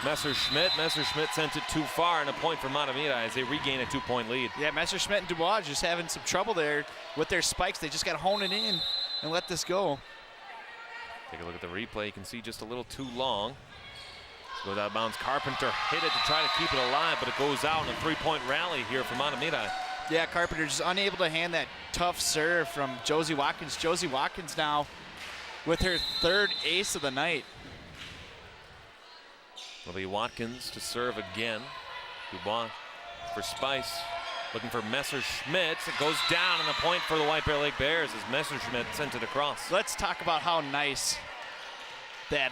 Messerschmidt. Messerschmidt sent it too far, and a point for Mahtomedi as they regain a 2-point lead. Yeah, Messerschmidt and Dubois just having some trouble there with their spikes. They just got to hone it in and let this go. Take a look at the replay. You can see just a little too long. Goes out of bounds. Carpenter hit it to try to keep it alive, but it goes out in a 3-point rally here for Mahtomedi. Yeah, Carpenter just unable to hand that tough serve from Josie Watkins. Josie Watkins now with her third ace of the night. It'll be Watkins to serve again. Dubois for Spice. Looking for Messerschmidt. It goes down, and a point for the White Bear Lake Bears as Messerschmidt sent it across. Let's talk about how nice that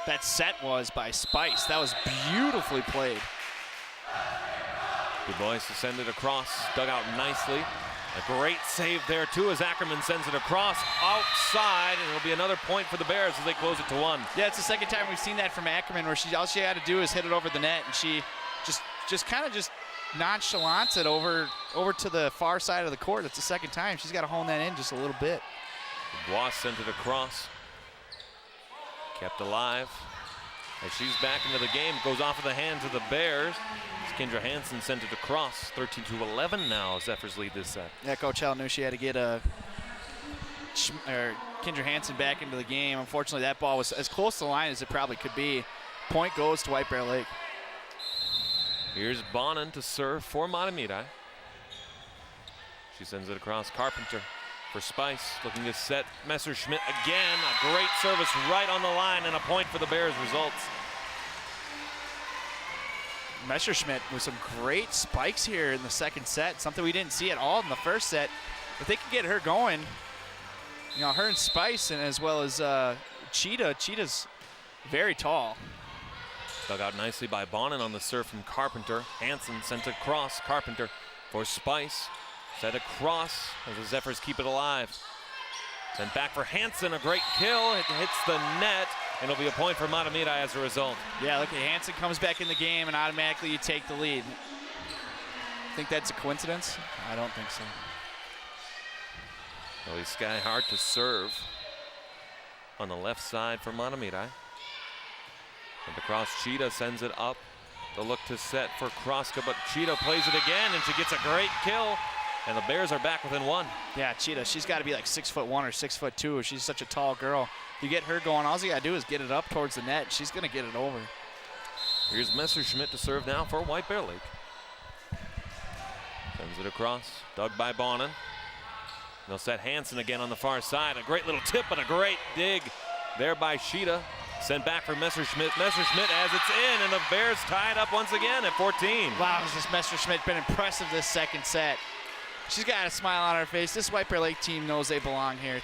that set was by Spice. That was beautifully played. Dubois to send it across, dug out nicely. A great save there too as Ackerman sends it across outside, and it'll be another point for the Bears as they close it to 1. Yeah, it's the second time we've seen that from Ackerman, where all she had to do is hit it over the net, and she just kind of nonchalants it over to the far side of the court. It's the second time. She's got to hone that in just a little bit. Dubois sent it across. Kept alive. As she's back into the game, goes off of the hands of the Bears. Kendra Hansen sent it across. 13-11 now. Zephyrs lead this set. Yeah, Coach Hell knew she had to get Kendra Hansen back into the game. Unfortunately, that ball was as close to the line as it probably could be. Point goes to White Bear Lake. Here's Bonin to serve for Mahtomedi. She sends it across. Carpenter for Spice, looking to set Messerschmidt again. A great service right on the line, and a point for the Bears results. Messerschmidt with some great spikes here in the second set, something we didn't see at all in the first set. If they can get her going, you know, her and Spice, and as well as Cheetah. Cheetah's very tall. Dug out nicely by Bonin on the serve from Carpenter. Hansen sent it across. Carpenter for Spice. Set across as the Zephyrs keep it alive. Sent back for Hansen, a great kill. It hits the net, and it'll be a point for Mahtomedi as a result. Yeah, look at Hansen comes back in the game, and automatically you take the lead. Think that's a coincidence? I don't think so. Ellie Skyhart to serve on the left side for Mahtomedi. And across, Cheetah sends it up. They'll look to set for Kroska, but Cheetah plays it again, and she gets a great kill. and the Bears are back within 1. Yeah, Cheetah, she's got to be like 6'1" or 6'2". She's such a tall girl. You get her going, all you got to do is get it up towards the net. She's going to get it over. Here's Messerschmidt to serve now for White Bear Lake. Sends it across, dug by Bonin. They'll set Hansen again on the far side. A great little tip, but a great dig there by Cheetah. Sent back for Messerschmidt. Messerschmidt as it's in, and the Bears tied up once again at 14. Wow, has this Messerschmidt been impressive this second set. She's got a smile on her face. This White Bear Lake team knows they belong here.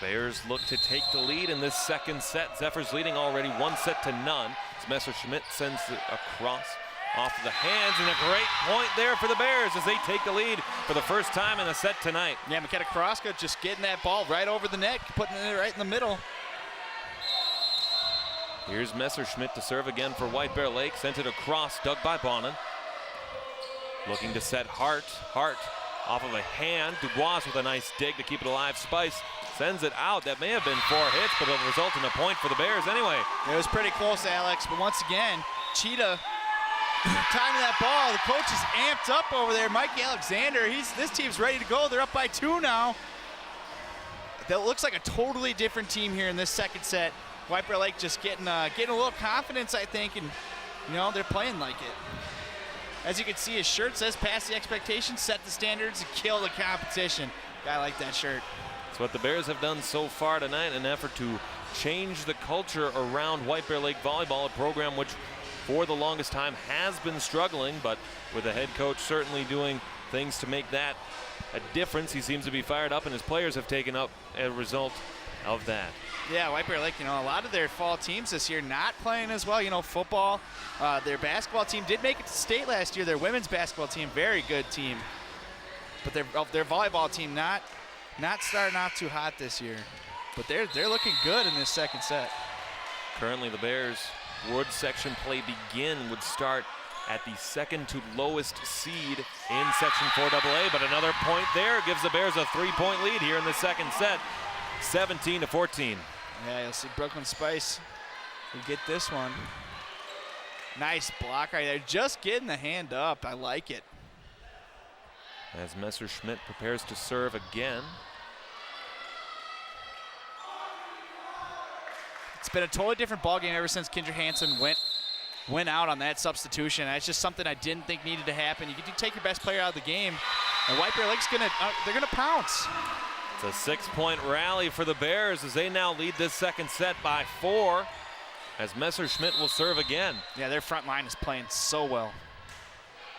Bears look to take the lead in this second set. Zephyrs leading already 1-0. As Messerschmidt sends it across off of the hands, and a great point there for the Bears as they take the lead for the first time in the set tonight. Yeah, McKenna Kraska just getting that ball right over the net, putting it right in the middle. Here's Messerschmidt to serve again for White Bear Lake. Sent it across, dug by Bonin. Looking to set Hart. Hart off of a hand. Dubois with a nice dig to keep it alive. Spice sends it out. That may have been 4 hits, but it'll result in a point for the Bears anyway. It was pretty close, Alex, but once again, Cheetah timing that ball. The coach is amped up over there. Mike Alexander, this team's ready to go. They're up by 2 now. That looks like a totally different team here in this second set. White Bear Lake just getting a little confidence, I think, and they're playing like it. As you can see, his shirt says "Pass the expectations, set the standards, and kill the competition." I like that shirt. It's what the Bears have done so far tonight, an effort to change the culture around White Bear Lake volleyball, a program which for the longest time has been struggling, but with the head coach certainly doing things to make that a difference. He seems to be fired up, and his players have taken up a result of that. Yeah, White Bear Lake, a lot of their fall teams this year not playing as well. Football, their basketball team did make it to state last year. Their women's basketball team, very good team. But their volleyball team not starting off too hot this year. But they're looking good in this second set. Currently the Bears would section play would start at the second to lowest seed in Section 4AA, but another point there gives the Bears a 3-point lead here in the second set, 17-14. Yeah, you'll see Brooklyn Spice will get this one. Nice block right there, just getting the hand up. I like it. As Messerschmidt prepares to serve again. It's been a totally different ballgame ever since Kendra Hansen went out on that substitution. That's just something I didn't think needed to happen. You take your best player out of the game, and White Bear Lake's they're gonna pounce. It's a 6-point rally for the Bears as they now lead this second set by 4. As Messerschmidt will serve again. Yeah, their front line is playing so well.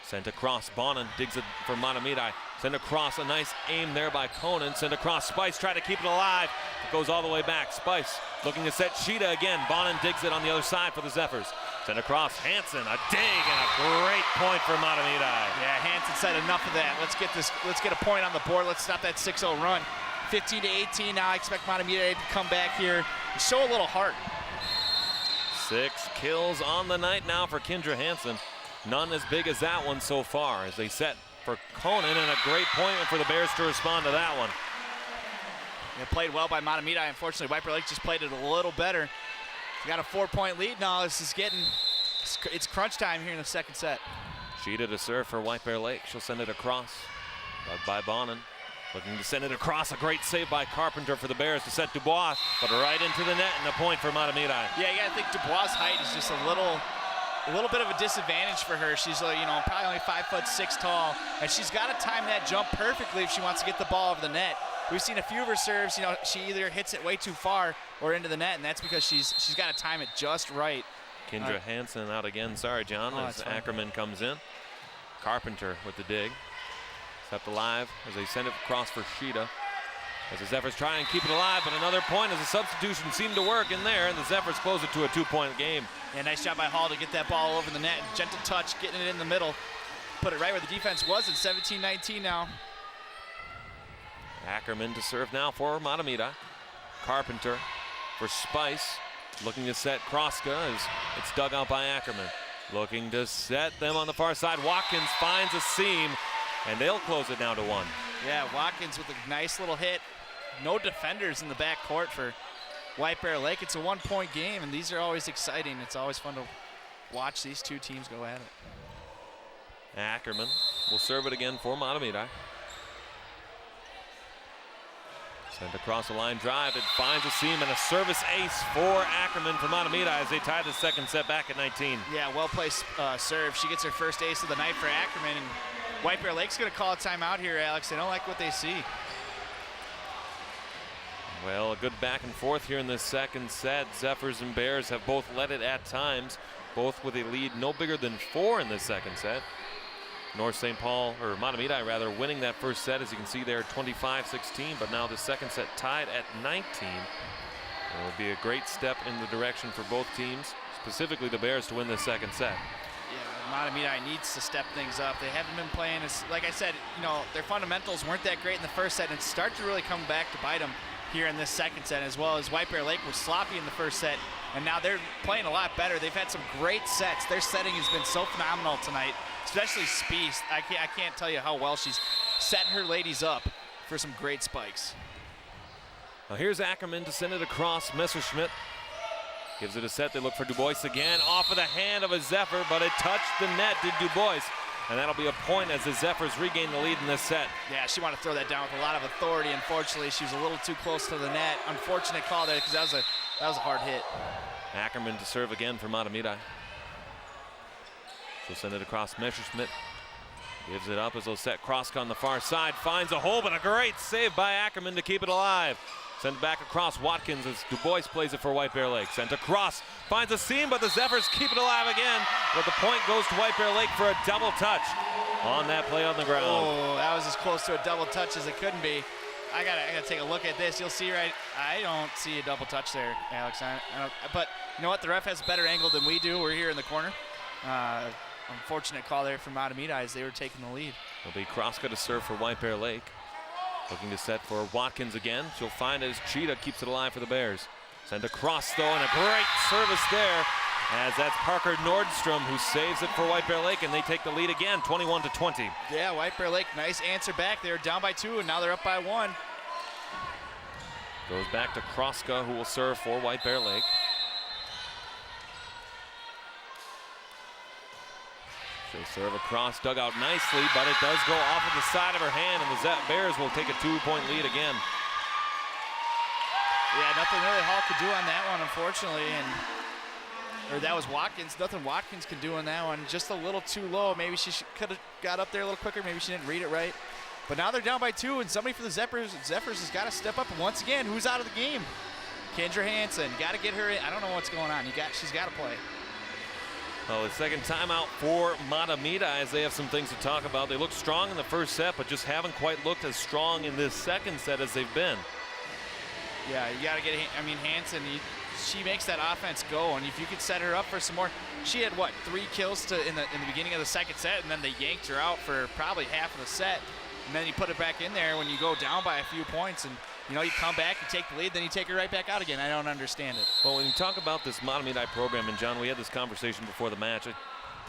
Sent across, Bonin digs it for Mahtomedi. Sent across, a nice aim there by Conan. Sent across, Spice try to keep it alive. It goes all the way back. Spice looking to set Cheetah again. Bonin digs it on the other side for the Zephyrs. Sent across, Hansen, a dig and a great point for Mahtomedi. Yeah, Hansen said enough of that. Let's get a point on the board. Let's stop that 6-0 run. 15-18 now. I expect Mahtomedi to come back here and show a little heart. 6 kills on the night now for Kendra Hansen. None as big as that one so far as they set for Conan, and a great point for the Bears to respond to that one. It played well by Mahtomedi. Unfortunately, White Bear Lake just played it a little better. We got a 4-point lead now. It's crunch time here in the second set. Cheetah to serve for White Bear Lake. She'll send it across. Dug by Bonin. Looking to send it across. A great save by Carpenter for the Bears to set Dubois, but right into the net, and a point for Mahtomedi. Yeah, you gotta think Dubois' height is just a little bit of a disadvantage for her. She's probably only 5'6" tall, and she's got to time that jump perfectly if she wants to get the ball over the net. We've seen a few of her serves, she either hits it way too far or into the net, and that's because she's got to time it just right. Kendra Hansen out again. Sorry, John, as Ackerman comes in. Carpenter with the dig. Kept alive as they send it across for Cheetah. As the Zephyrs try and keep it alive, but another point as the substitution seemed to work in there, and the Zephyrs close it to a 2-point game. Yeah, nice job by Hall to get that ball over the net. Gentle touch, getting it in the middle. Put it right where the defense was at 17-19 now. Ackerman to serve now for Mahtomedi. Carpenter for Spice. Looking to set Kraska as it's dug out by Ackerman. Looking to set them on the far side. Watkins finds a seam, and they'll close it now to 1. Yeah, Watkins with a nice little hit. No defenders in the back court for White Bear Lake. It's a 1-point game, and these are always exciting. It's always fun to watch these two teams go at it. Ackerman will serve it again for Mahtomedi. Sent across the line drive. It finds a seam and a service ace for Ackerman from Mahtomedi as they tie the second set back at 19. Yeah, well-placed serve. She gets her first ace of the night for Ackerman. And White Bear Lake's going to call a timeout here, Alex. They don't like what they see. Well, a good back and forth here in this second set. Zephyrs and Bears have both led it at times, both with a lead no bigger than 4 in this second set. North St. Paul, or Mahtomedi rather, winning that first set, as you can see there, 25-16, but now the second set tied at 19. It will be a great step in the direction for both teams, specifically the Bears, to win the second set. Yeah, Mahtomedi needs to step things up. They haven't been playing, as, like I said, you know, their fundamentals weren't that great in the first set, and it's starting to really come back to bite them here in this second set, as well as White Bear Lake was sloppy in the first set, and now they're playing a lot better. They've had some great sets. Their setting has been so phenomenal tonight, especially Spieth. I can't tell you how well she's setting her ladies up for some great spikes. Now here's Ackerman to send it across. Messerschmidt gives it a set. They look for Dubois again, off of the hand of a Zephyr, but it touched the net, did Dubois. And that'll be a point as the Zephyrs regain the lead in this set. Yeah, she wanted to throw that down with a lot of authority. Unfortunately, she was a little too close to the net. Unfortunate call there, because that was a hard hit. Ackerman to serve again for Mahtomedi. She'll send it across. Messerschmidt gives it up as they'll set Kroska on the far side. Finds a hole, but a great save by Ackerman to keep it alive. Send it back across Watkins as Dubois plays it for White Bear Lake. Sent across, finds a seam, but the Zephyrs keep it alive again. But the point goes to White Bear Lake for a double touch on that play on the ground. Oh, that was as close to a double touch as it couldn't be. I gotta take a look at this. You'll see right. I don't see a double touch there, Alex. But you know what? The ref has a better angle than we do. We're here in the corner. Unfortunate call there from Mahtomedi as they were taking the lead. It'll be Kroska to serve for White Bear Lake. Looking to set for Watkins again. She'll find it as Cheetah keeps it alive for the Bears. Send across though, and a great service there, as that's Parker Nordstrom who saves it for White Bear Lake, and they take the lead again, 21-20. Yeah, White Bear Lake, nice answer back. They were down by 2, and now they're up by 1. Goes back to Kroska, who will serve for White Bear Lake. She'll serve across, dug out nicely, but it does go off of the side of her hand, and the Bears will take a 2-point lead again. Yeah, nothing really Hall could do on that one, unfortunately, or that was Watkins. Nothing Watkins can do on that one. Just a little too low. Maybe she could have got up there a little quicker. Maybe she didn't read it right. But now they're down by 2, and somebody for the Zephyrs has got to step up. And once again, who's out of the game? Kendra Hansen. Got to get her in. I don't know what's going on. She's got to play. Well, the second timeout for Mahtomedi as they have some things to talk about. They looked strong in the first set, but just haven't quite looked as strong in this second set as they've been. Yeah, you got to get, Hansen, she makes that offense go, and if you could set her up for some more. She had, what, 3 kills in the beginning of the second set, and then they yanked her out for probably half of the set. And then you put it back in there when you go down by a few points, and you come back, you take the lead, then you take it right back out again. I don't understand it. Well, when you talk about this Mahtomedi program, and John, we had this conversation before the match, a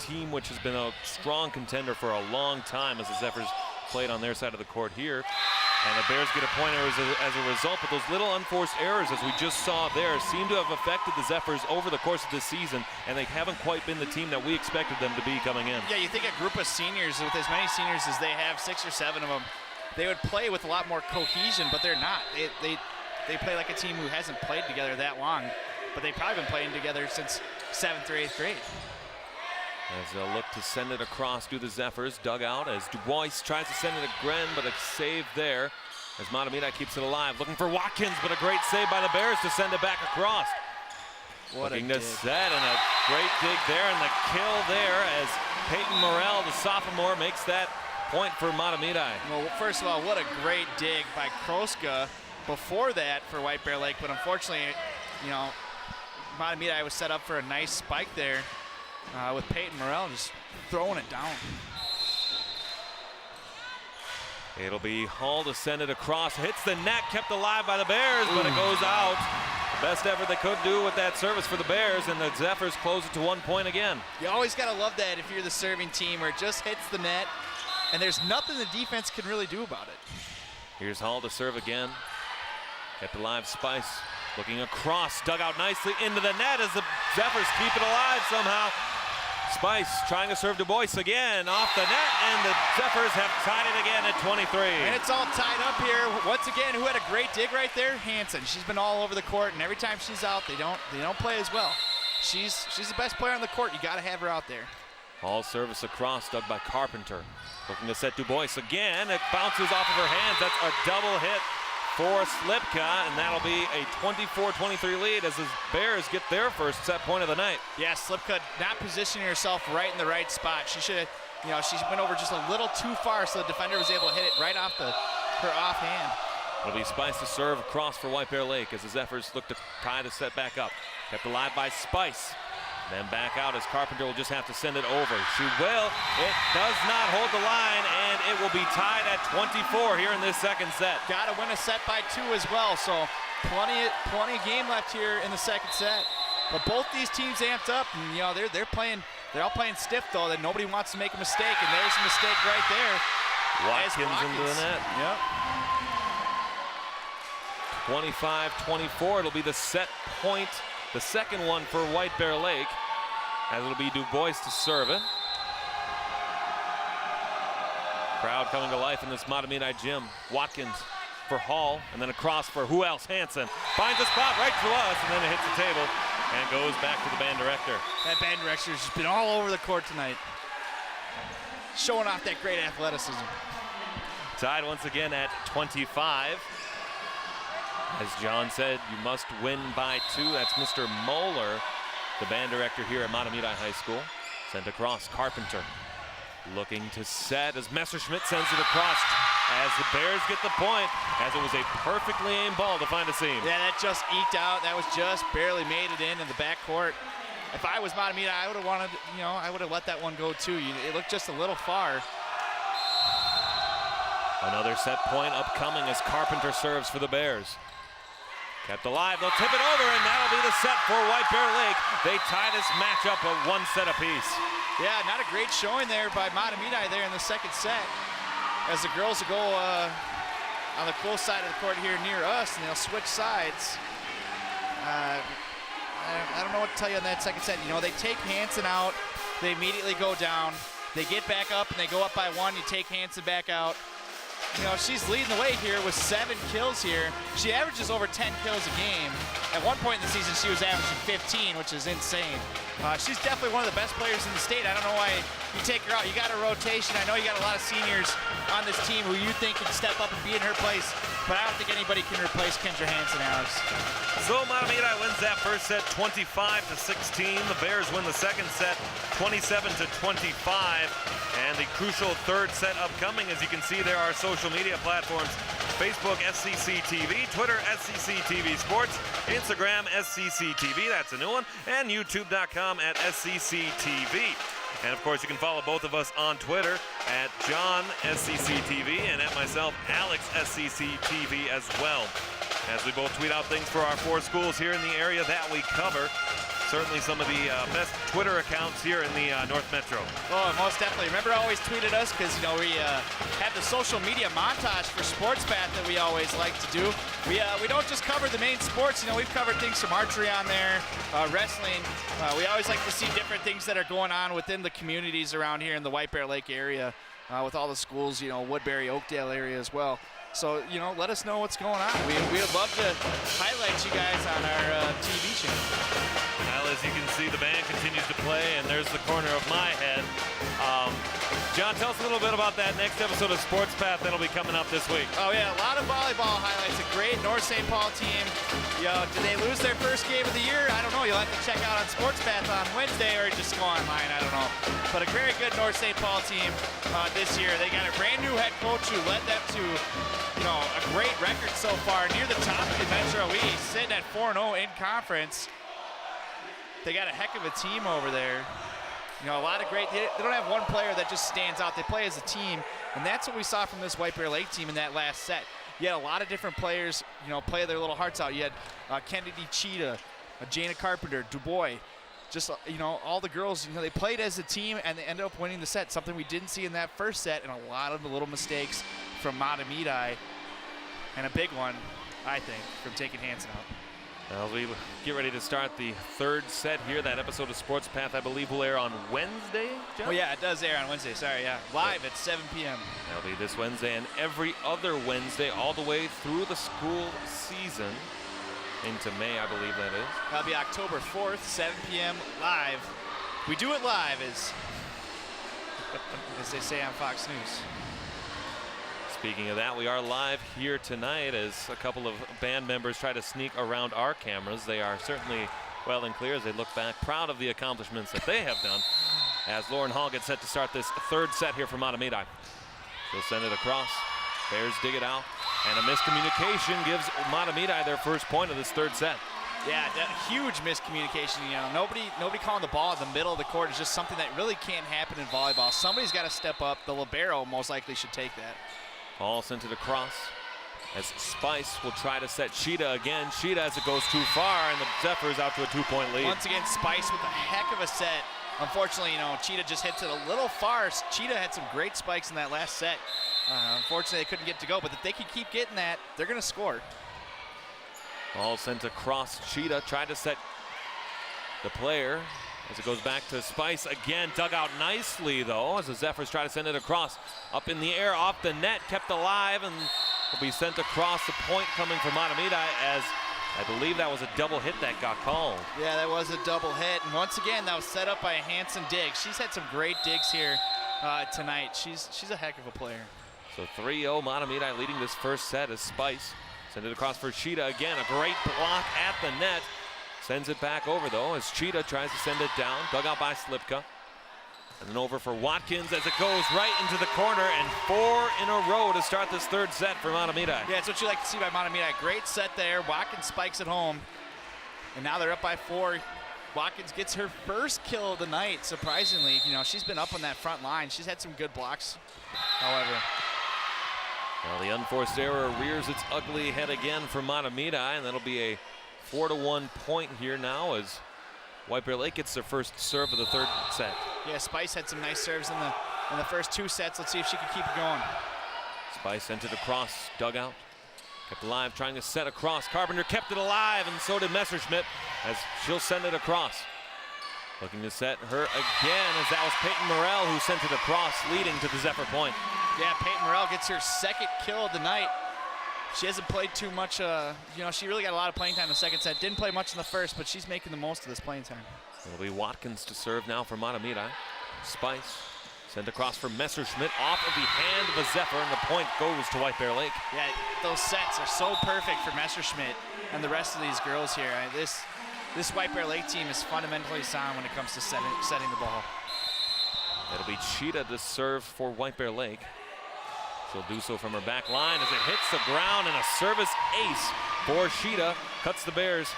team which has been a strong contender for a long time as the Zephyrs played on their side of the court here. And the Bears get a point as a result, but those little unforced errors, as we just saw there, seem to have affected the Zephyrs over the course of this season, and they haven't quite been the team that we expected them to be coming in. Yeah, you think a group of seniors, with as many seniors as they have, 6 or 7 of them, they would play with a lot more cohesion, but they're not. They play like a team who hasn't played together that long, but they've probably been playing together since 7th or 8th grade. As they'll look to send it across to the Zephyrs, dug out as Dubois tries to send it again, but a save there as Mahtomedi keeps it alive. Looking for Watkins, but a great save by the Bears to send it back across. Looking to set, and a great dig there, and the kill there as Peyton Morrell, the sophomore, makes that point for Mahtomedi. Well, first of all, what a great dig by Kroska before that for White Bear Lake, but unfortunately, Mahtomedi was set up for a nice spike there. With Peyton Morrell just throwing it down. It'll be Hall to send it across. Hits the net, kept alive by the Bears, but it goes out. The best effort they could do with that service for the Bears, and the Zephyrs close it to 1 point again. You always got to love that if you're the serving team where it just hits the net, and there's nothing the defense can really do about it. Here's Hall to serve again. Kept alive, Spice. Looking across, dug out nicely into the net as the Zephyrs keep it alive somehow. Spice trying to serve Du Bois again off the net, and the Zephyrs have tied it again at 23. And it's all tied up here. Once again, who had a great dig right there? Hansen. She's been all over the court, and every time she's out, they don't play as well. She's the best player on the court. You got to have her out there. All service across, dug by Carpenter. Looking to set Du Bois again. It bounces off of her hands. That's a double hit for Slipka, and that'll be a 24-23 lead as the Bears get their first set point of the night. Yeah, Slipka not positioning herself right in the right spot. She should have, she went over just a little too far, so the defender was able to hit it right off her offhand. It'll be Spice to serve across for White Bear Lake as the Zephyrs look to tie the set back up. Kept alive by Spice. Then back out as Carpenter will just have to send it over. She will. It does not hold the line, and it will be tied at 24 here in this second set. Got to win a set by 2 as well, so plenty of game left here in the second set. But both these teams amped up, and they're all playing stiff though. That nobody wants to make a mistake, and there's a mistake right there. Watkins into the net. Yep. 25-24. It'll be the set point. The second one for White Bear Lake, as it'll be Du Bois to serve it. Crowd coming to life in this Mahtomedi gym. Watkins for Hall, and then across for who else? Hansen finds a spot right to us, and then it hits the table and goes back to the band director. That band director's just been all over the court tonight, showing off that great athleticism. Tied once again at 25. As John said, you must win by 2. That's Mr. Moeller, the band director here at Mahtomedi High School. Sent across, Carpenter looking to set as Messerschmidt sends it across as the Bears get the point, as it was a perfectly aimed ball to find a seam. Yeah, that just eked out. That was just barely made it in the backcourt. If I was Mahtomedi, I would have wanted, I would have let that one go too. It looked just a little far. Another set point upcoming as Carpenter serves for the Bears. Kept alive, they'll tip it over, and that'll be the set for White Bear Lake. They tie this matchup at 1 set apiece. Yeah, not a great showing there by Mahtomedi there in the second set. As the girls will go on the close side of the court here near us, and they'll switch sides. I don't know what to tell you on that second set. They take Hansen out, they immediately go down. They get back up, and they go up by 1. You take Hansen back out. She's leading the way here with 7 kills here. She averages over 10 kills a game. At one point in the season, she was averaging 15, which is insane. She's definitely one of the best players in the state. I don't know why you take her out. You got a rotation. I know you got a lot of seniors on this team who you think can step up and be in her place, but I don't think anybody can replace Kendra Hansen, Alex. So Mahtomedi wins that first set 25-16. The Bears win the second set 27-25. And the crucial third set upcoming. As you can see, there are social media platforms: Facebook SCC TV, Twitter SCC TV Sports, Instagram SCC TV, that's a new one, and YouTube.com at SCC TV. And of course, you can follow both of us on Twitter at John SCC TV and at myself, Alex SCC TV as well, as we both tweet out things for our 4 schools here in the area that we cover. Certainly some of the best Twitter accounts here in the North Metro. Oh, most definitely. Remember, always tweet at us because, we have the social media montage for SportsPath that we always like to do. We don't just cover the main sports. We've covered things from archery on there, wrestling. We always like to see different things that are going on within the communities around here in the White Bear Lake area with all the schools, Woodbury, Oakdale area as well. So, let us know what's going on. We would love to highlight you guys on our TV channel. Well, as you can see, the band continues to play, and there's the corner of my head. John, tell us a little bit about that next episode of SportsPath that'll be coming up this week. Oh, yeah, a lot of volleyball highlights. A great North St. Paul team. Did they lose their first game of the year? I don't know. You'll have to check out on SportsPath on Wednesday or just go online. I don't know. But a very good North St. Paul team this year. They got a brand new head coach who led them to a great record so far, near the top of the Metro East, sitting at 4-0 in conference. They got a heck of a team over there. A lot of great, they don't have one player that just stands out. They play as a team, and that's what we saw from this White Bear Lake team in that last set. You had a lot of different players, play their little hearts out. You had Kennedy Cheetah, Jana Carpenter, Du Bois, just, all the girls, they played as a team, and they ended up winning the set, something we didn't see in that first set, and a lot of the little mistakes from Mahtomedi, and a big one, I think, from taking Hansen out. As we get ready to start the third set here, that episode of Sports Path, I believe, will air on Wednesday, Jeff? Oh, yeah, it does air on Wednesday. Sorry, yeah. Live at 7 p.m. That'll be this Wednesday and every other Wednesday all the way through the school season into May, I believe that is. That'll be October 4th, 7 p.m. live. We do it live, as they say on Fox News. Speaking of that, we are live here tonight as a couple of band members try to sneak around our cameras. They are certainly well and clear as they look back, proud of the accomplishments that they have done. As Lauren Hall gets set to start this third set here for Mahtomedi. She'll send it across. Bears dig it out. And a miscommunication gives Mahtomedi their first point of this third set. Yeah, huge miscommunication. You know, nobody calling the ball in the middle of the court is just something that really can't happen in volleyball. Somebody's got to step up. The libero most likely should take that. All sent it across as Spice will try to set Cheetah again. Cheetah as it goes too far, and the Zephyrs out to a 2-point lead. Once again, Spice with a heck of a set. Unfortunately, you know, Cheetah just hits it a little far. Cheetah had some great spikes in that last set. Unfortunately, they couldn't get to go, but if they can keep getting that, they're going to score. All sent across. Cheetah tried to set the player as it goes back to Spice again. Dug out nicely, though, as the Zephyrs try to send it across. Up in the air, off the net, kept alive, and will be sent across. The point coming from Mahtomedi, as I believe that was a double hit that got called. Yeah, that was a double hit. And once again, that was set up by a Hanson dig. She's had some great digs here tonight. She's a heck of a player. So 3-0 Mahtomedi leading this first set as Spice send it across for Cheetah again. A great block at the net. Sends it back over, though, as Cheetah tries to send it down. Dug out by Slipka. And then over for Watkins as it goes right into the corner, and 4 in a row to start this third set for Mahtomedi. Yeah, that's what you like to see by Mahtomedi. Great set there. Watkins spikes at home. And now they're up by 4. Watkins gets her first kill of the night, surprisingly. You know, she's been up on that front line. She's had some good blocks, however. Well, the unforced error rears its ugly head again for Mahtomedi, and that'll be a 4-1 point here now as White Bear Lake gets their first serve of the third set. Yeah, Spice had some nice serves in the first 2 sets. Let's see if she can keep it going. Spice sent it across, dug out, kept alive, trying to set across. Carpenter kept it alive, and so did Messerschmidt as she'll send it across. Looking to set her again as that was Peyton Morrell who sent it across, leading to the Zephyr point. Yeah, Peyton Morrell gets her second kill of the night. She hasn't played too much. You know, she really got a lot of playing time in the second set. Didn't play much in the first, but she's making the most of this playing time. It'll be Watkins to serve now for Mahtomedi. Spice sent across for Messerschmidt off of the hand of a Zephyr, and the point goes to White Bear Lake. Yeah, those sets are so perfect for Messerschmidt and the rest of these girls here. This White Bear Lake team is fundamentally sound when it comes to setting the ball. It'll be Cheetah to serve for White Bear Lake. She'll do so from her back line as it hits the ground, and a service ace for Cheetah cuts the Bears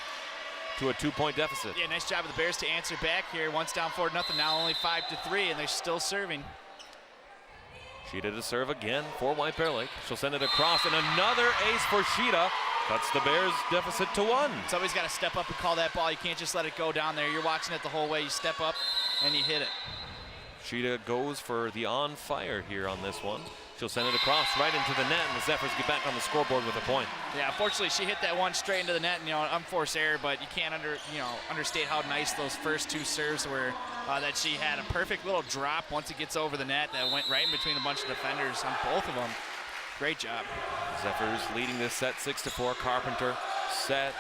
to a 2-point deficit. Yeah, nice job of the Bears to answer back here. Once down 4-0, now only 5-3, and they're still serving. Cheetah to serve again for White Bear Lake. She'll send it across, and another ace for Cheetah cuts the Bears deficit to 1. Somebody's got to step up and call that ball. You can't just let it go down there. You're watching it the whole way. You step up and you hit it. Cheetah goes for the on fire here on this one. She'll send it across right into the net, and the Zephyrs get back on the scoreboard with a point. Yeah, unfortunately, she hit that one straight into the net, and, you know, unforced error, but you can't understate how nice those first 2 serves were. That she had a perfect little drop once it gets over the net that went right in between a bunch of defenders on both of them. Great job. Zephyrs leading this set 6-4. Carpenter set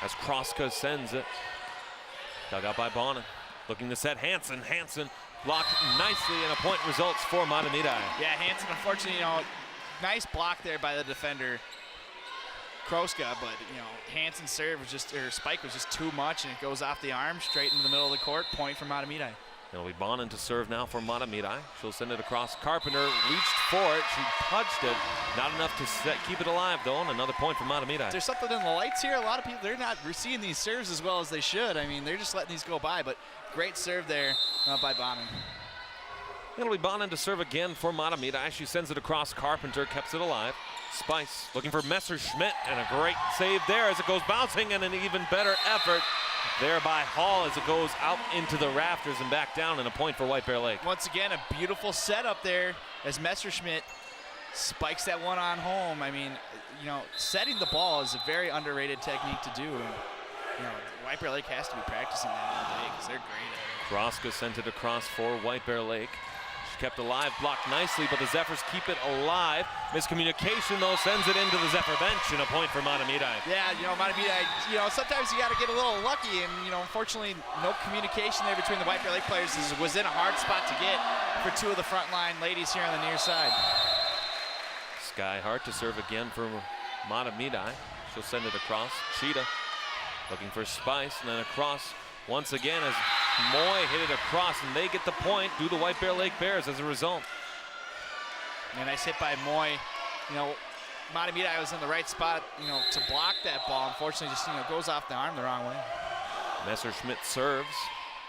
as Kroska sends it. Dug out by Bonin. Looking to set Hanson. Hanson blocked nicely, and a point results for Mahtomedi. Yeah, Hanson, unfortunately, you know, nice block there by the defender, Kroska, but, you know, Hanson's serve was just, or spike was just too much, and it goes off the arm straight into the middle of the court. Point for Mahtomedi. It'll be Bonin to serve now for Mahtomedi. She'll send it across. Carpenter reached for it. She touched it. Not enough to keep it alive, though, and another point for Mahtomedi. There's something in the lights here. A lot of people, they're not receiving these serves as well as they should. I mean, they're just letting these go by, but great serve there by Bonin. It'll be Bonin to serve again for Mahtomedi. She sends it across. Carpenter keeps it alive. Spice looking for Messerschmidt, and a great save there as it goes bouncing, and an even better effort there by Hall as it goes out into the rafters and back down, and a point for White Bear Lake. Once again, a beautiful setup there as Messerschmidt spikes that one on home. I mean, you know, setting the ball is a very underrated technique to do. You know, White Bear Lake has to be practicing that all day because they're great at it. Kroska sent it across for White Bear Lake. She kept alive, blocked nicely, but the Zephyrs keep it alive. Miscommunication, though, sends it into the Zephyr bench, and a point for Mahtomedi. Yeah, you know, Mahtomedi, you know, sometimes you got to get a little lucky, and, you know, unfortunately, no communication there between the White Bear Lake players. This was in a hard spot to get for two of the front line ladies here on the near side. Sky Hart to serve again for Mahtomedi. She'll send it across. Cheetah looking for Spice, and then across once again as Moy hit it across, and they get the point. Do the White Bear Lake Bears as a result. And nice hit by Moy. You know, Mahtomedi was in the right spot, you know, to block that ball. Unfortunately, just, you know, goes off the arm the wrong way. Messerschmidt serves.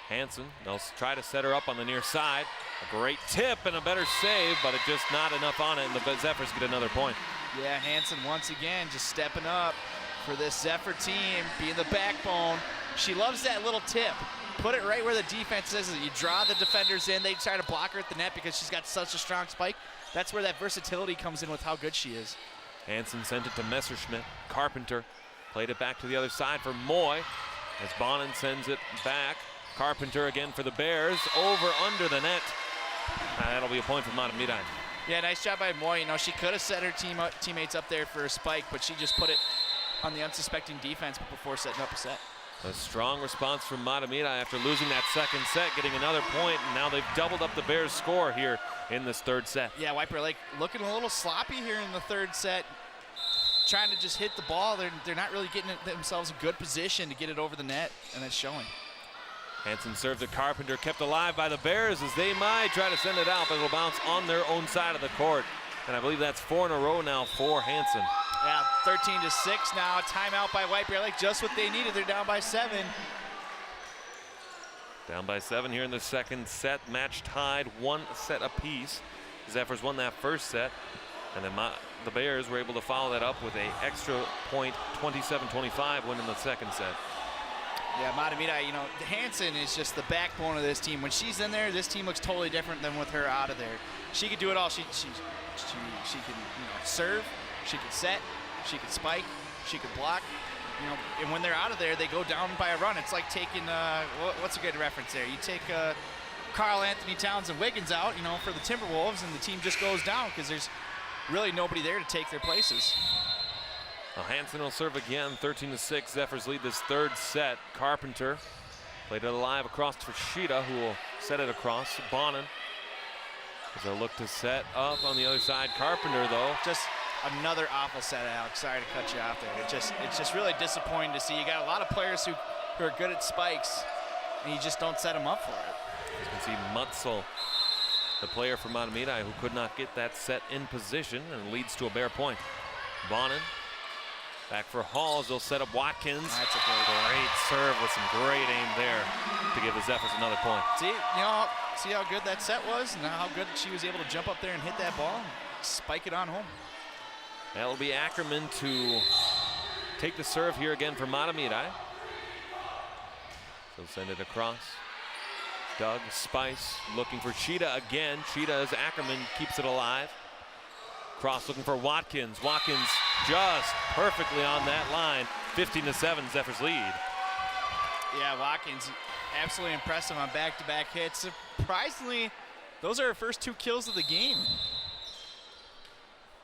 Hansen, they'll try to set her up on the near side. A great tip and a better save, but it's just not enough on it, and the Zephyrs get another point. Yeah, Hansen once again just stepping up for this Zephyr team, being the backbone. She loves that little tip. Put it right where the defense is. You draw the defenders in. They try to block her at the net because she's got such a strong spike. That's where that versatility comes in with how good she is. Hansen sent it to Messerschmidt. Carpenter played it back to the other side for Moy as Bonin sends it back. Carpenter again for the Bears, over under the net. That'll be a point for Mahtomedi. Yeah, nice job by Moy. You know, she could have set her teammates up there for a spike, but she just put it on the unsuspecting defense before setting up a set. A strong response from Mahtomedi after losing that second set, getting another point, and now they've doubled up the Bears' score here in this third set. Yeah, White Bear Lake looking a little sloppy here in the third set, trying to just hit the ball. They're not really getting themselves in good position to get it over the net, and it's showing. Hansen served to Carpenter, kept alive by the Bears as they might try to send it out, but it'll bounce on their own side of the court. And I believe that's 4 in a row now for Hansen. Yeah, 13-6 now. Timeout by White Bear Lake, just what they needed. They're down by 7. Down by 7 here in the second set. Match tied, 1 set apiece. Zephyrs won that first set, and then the Bears were able to follow that up with an extra point, 27-25, win in the second set. Yeah, Mahtomedi, you know, Hansen is just the backbone of this team. When she's in there, this team looks totally different than with her out of there. She could do it all. She can, you know, serve, she can set, she can spike, she can block. You know, and when they're out of there, they go down by a run. It's like taking what's a good reference there? You take Carl Anthony Towns and Wiggins out, you know, for the Timberwolves, and the team just goes down because there's really nobody there to take their places. Well, Hansen will serve again, 13-6. Zephyrs lead this third set. Carpenter played it alive across for Cheetah, who will set it across. Bonin as they'll look to set up on the other side. Carpenter, though. Just another awful set, Alex. Sorry to cut you off there. It's just really disappointing to see. You got a lot of players who are good at spikes, and you just don't set them up for it. As you can see, Mutzel, the player for Mahtomedi, who could not get that set in position, and leads to a Bear point. Bonin back for Halls. They'll set up Watkins. That's a great serve with some great aim there to give the Zephyrs another point. See how good that set was, and how good she was able to jump up there and hit that ball and spike it on home. That'll be Ackerman to take the serve here again for Mahtomedi. They'll send it across. Doug Spice looking for Cheetah again. Cheetah as Ackerman keeps it alive. Cross looking for Watkins. Watkins just perfectly on that line. 15-7, Zephyrs lead. Yeah, Watkins absolutely impressive on back-to-back hits. Surprisingly, those are her first 2 kills of the game.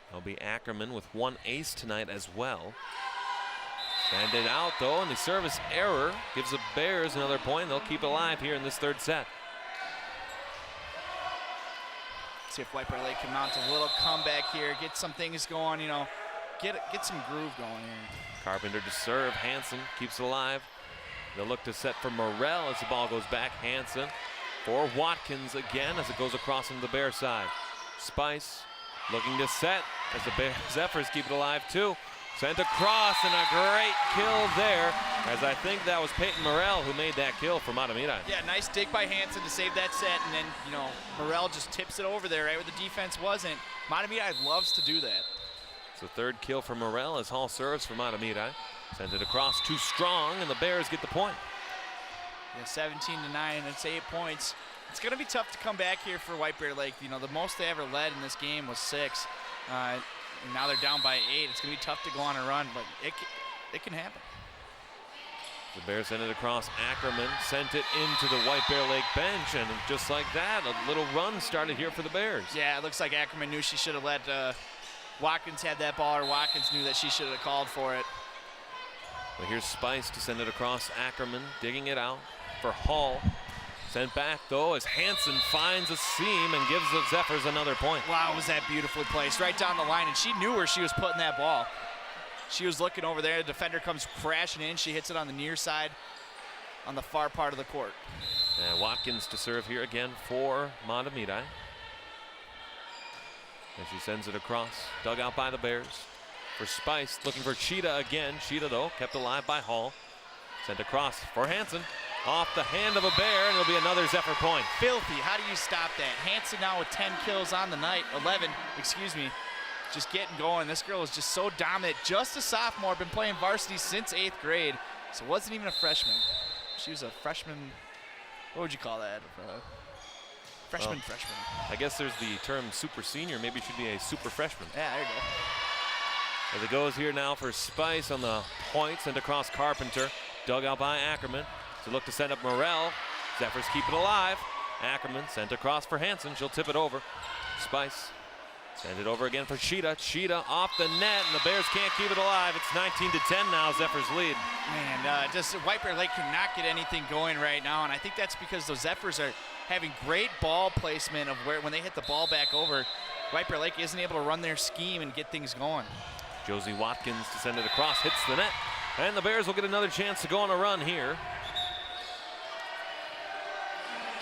That'll be Ackerman with 1 ace tonight as well. Send it out though, and the service error gives the Bears another point. They'll keep it alive here in this third set. See if White Bear Lake can mount a little comeback here, get some things going, you know, get some groove going here. Carpenter to serve. Hansen keeps it alive. They'll look to set for Morrell as the ball goes back. Hansen for Watkins again as it goes across into the Bear side. Spice looking to set as the Zephyrs keep it alive too. Sent across, and a great kill there, as I think that was Peyton Morrell who made that kill for Mahtomedi. Yeah, nice dig by Hansen to save that set, and then, you know, Morrell just tips it over there right where the defense wasn't. Mahtomedi loves to do that. It's the third kill for Morrell as Hall serves for Mahtomedi. Sends it across too strong, and the Bears get the point. Yeah, 17-9, and it's 8 points. It's going to be tough to come back here for White Bear Lake. You know, the most they ever led in this game was 6. And now they're down by 8. It's going to be tough to go on a run, but it can happen. The Bears sent it across. Ackerman sent it into the White Bear Lake bench, and just like that, a little run started here for the Bears. Yeah, it looks like Ackerman knew she should have let Watkins had that ball, or Watkins knew that she should have called for it. But here's Spice to send it across. Ackerman digging it out for Hall. Sent back, though, as Hansen finds a seam and gives the Zephyrs another point. Wow, was that beautifully placed right down the line, and she knew where she was putting that ball. She was looking over there. The defender comes crashing in. She hits it on the near side on the far part of the court. And Watkins to serve here again for Mahtomedi. As she sends it across, dug out by the Bears. For Spice, looking for Cheetah again. Cheetah, though, kept alive by Hall. Sent across for Hansen. Off the hand of a Bear, and it'll be another Zephyr point. Filthy. How do you stop that? Hansen now with 10 kills on the night. 11, excuse me. Just getting going. This girl is just so dominant. Just a sophomore, been playing varsity since 8th grade, so wasn't even a freshman. She was a freshman. What would you call that? Freshman. I guess there's the term super senior. Maybe it should be a super freshman. Yeah, there you go. As it goes here now for Spice on the point, sent across Carpenter. Dug out by Ackerman. To look to send up Morrell. Zephyrs keep it alive. Ackerman sent across for Hansen. She'll tip it over. Spice. Send it over again for Cheetah. Cheetah off the net, and the Bears can't keep it alive. It's 19-10 now, Zephyrs lead. Man, just White Bear Lake cannot get anything going right now, and I think that's because those Zephyrs are having great ball placement of where when they hit the ball back over, White Bear Lake isn't able to run their scheme and get things going. Josie Watkins to send it across, hits the net, and the Bears will get another chance to go on a run here.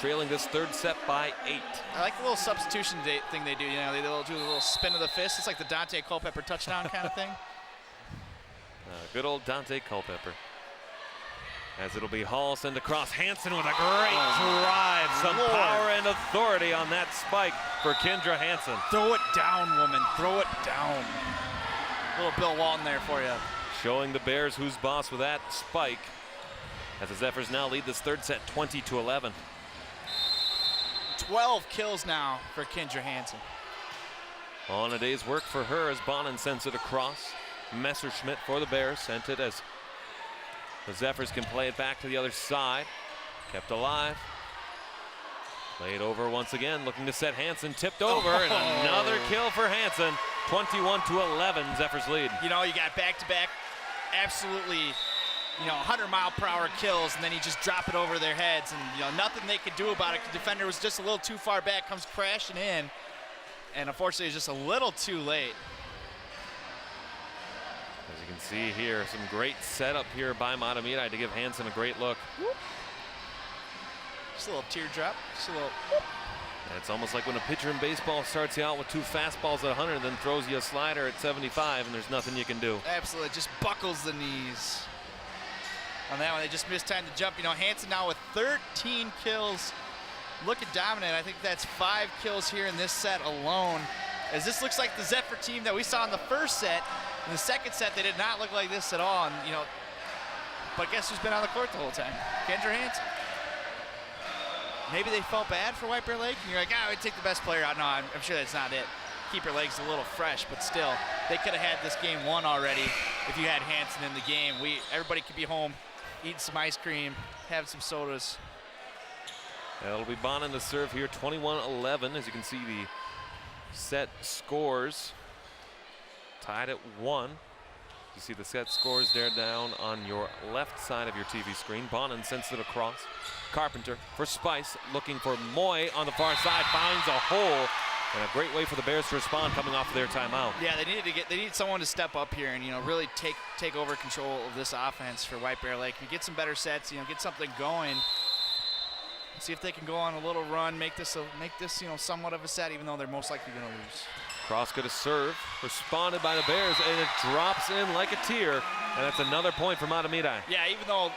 Trailing this third set by 8. I like the little substitution thing they do. You know, they do a little spin of the fist. It's like the Dante Culpepper touchdown kind of thing. Good old Dante Culpepper. As it'll be Hall sent across. Hansen with a great drive. Some power and authority on that spike for Kendra Hansen. Throw it down, woman. Throw it down. Little Bill Walton there for you. Showing the Bears who's boss with that spike. As the Zephyrs now lead this third set 20-11. 12 kills now for Kendra Hansen. On a day's work for her as Bonin sends it across. Messerschmidt for the Bears sent it as the Zephyrs can play it back to the other side. Kept alive. Played over once again, looking to set Hansen, tipped over, and another kill for Hansen. 21-11, Zephyrs lead. You know, you got back-to-back, absolutely, 100-mile-per-hour kills, and then you just drop it over their heads, and nothing they could do about it. The defender was just a little too far back, comes crashing in, and unfortunately, it's just a little too late. As you can see here, some great setup here by Mahtomedi to give Hansen a great look. Whoop. Just a little teardrop, just a little whoop. It's almost like when a pitcher in baseball starts you out with 2 fastballs at 100 and then throws you a slider at 75 and there's nothing you can do. Absolutely, just buckles the knees. On that one, they just mistimed the jump. Hansen now with 13 kills, looking dominant. I think that's 5 kills here in this set alone, as this looks like the Zephyr team that we saw in the first set. In the second set, they did not look like this at all, and but guess who's been on the court the whole time? Kendra Hansen. Maybe they felt bad for White Bear Lake, and you're like, we'd take the best player out. No, I'm sure that's not it. Keep your legs a little fresh, but still, they could have had this game won already if you had Hansen in the game. Everybody could be home, eating some ice cream, having some sodas. It'll be Bonin to serve here, 21-11. As you can see, the set scores tied at 1. You see the set scores there down on your left side of your TV screen. Bonin sends it across. Carpenter for Spice, looking for Moy on the far side, finds a hole, and a great way for the Bears to respond coming off of their timeout. Yeah, they need someone to step up here and really take over control of this offense for White Bear Lake. Get some better sets, get something going. See if they can go on a little run, make this somewhat of a set, even though they're most likely going to lose. Cross could have served, responded by the Bears, and it drops in like a tear, and that's another point for Mahtomedi. Yeah, even though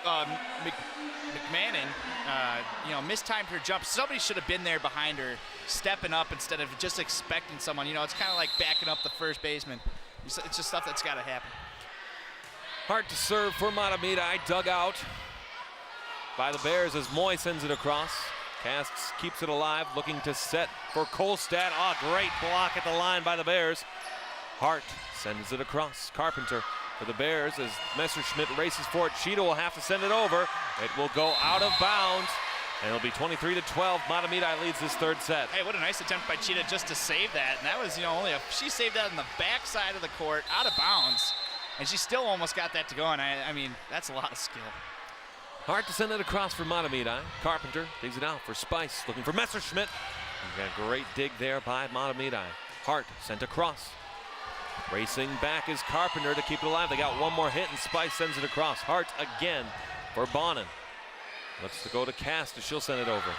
McMahon, mistimed her jump, somebody should have been there behind her, stepping up instead of just expecting someone. It's kind of like backing up the first baseman. It's just stuff that's got to happen. Hard to serve for Mahtomedi, dug out by the Bears as Moy sends it across. Casks keeps it alive, looking to set for Kolstad. Great block at the line by the Bears. Hart sends it across. Carpenter for the Bears as Messerschmidt races for it. Cheetah will have to send it over. It will go out of bounds, and it'll be 23-12. Mahtomedi leads this third set. Hey, what a nice attempt by Cheetah just to save that. And that was, she saved that in the back side of the court, out of bounds. And she still almost got that to go. And I mean, that's a lot of skill. Hard to send it across for Mahtomedi. Carpenter digs it out for Spice, looking for Messerschmidt. Got a great dig there by Mahtomedi. Hart sent across. Racing back is Carpenter to keep it alive. They got one more hit, and Spice sends it across. Hart again for Bonin. Looks to go to Cast, and she'll send it over.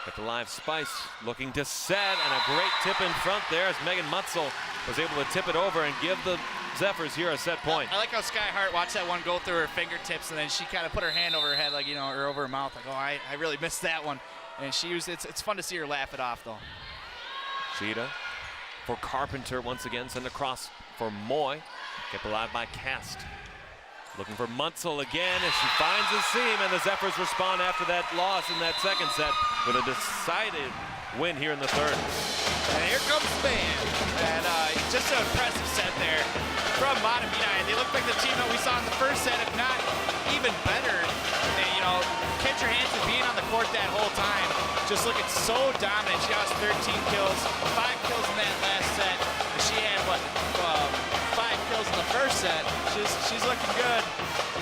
Got the live Spice looking to set, and a great tip in front there as Megan Mutzel was able to tip it over and give the Zephyrs here a set point. I like how Sky Hart watched that one go through her fingertips, and then she kind of put her hand over her head, like, or over her mouth, like, oh, I really missed that one. And she used it's fun to see her laugh it off, though. Cheetah for Carpenter once again, send across for Moy. Kept alive by Cast. Looking for Mutzel again as she finds the seam, and the Zephyrs respond after that loss in that second set with a decided win here in the third. And here comes the band. And just an impressive set there from Mahtomedi. They look like the team that we saw in the first set, if not even better. And, Kendra Hansen being on the court that whole time, just looking so dominant. She has 13 kills, 5 kills in that last set. And she had, 5 kills in the first set. She's looking good.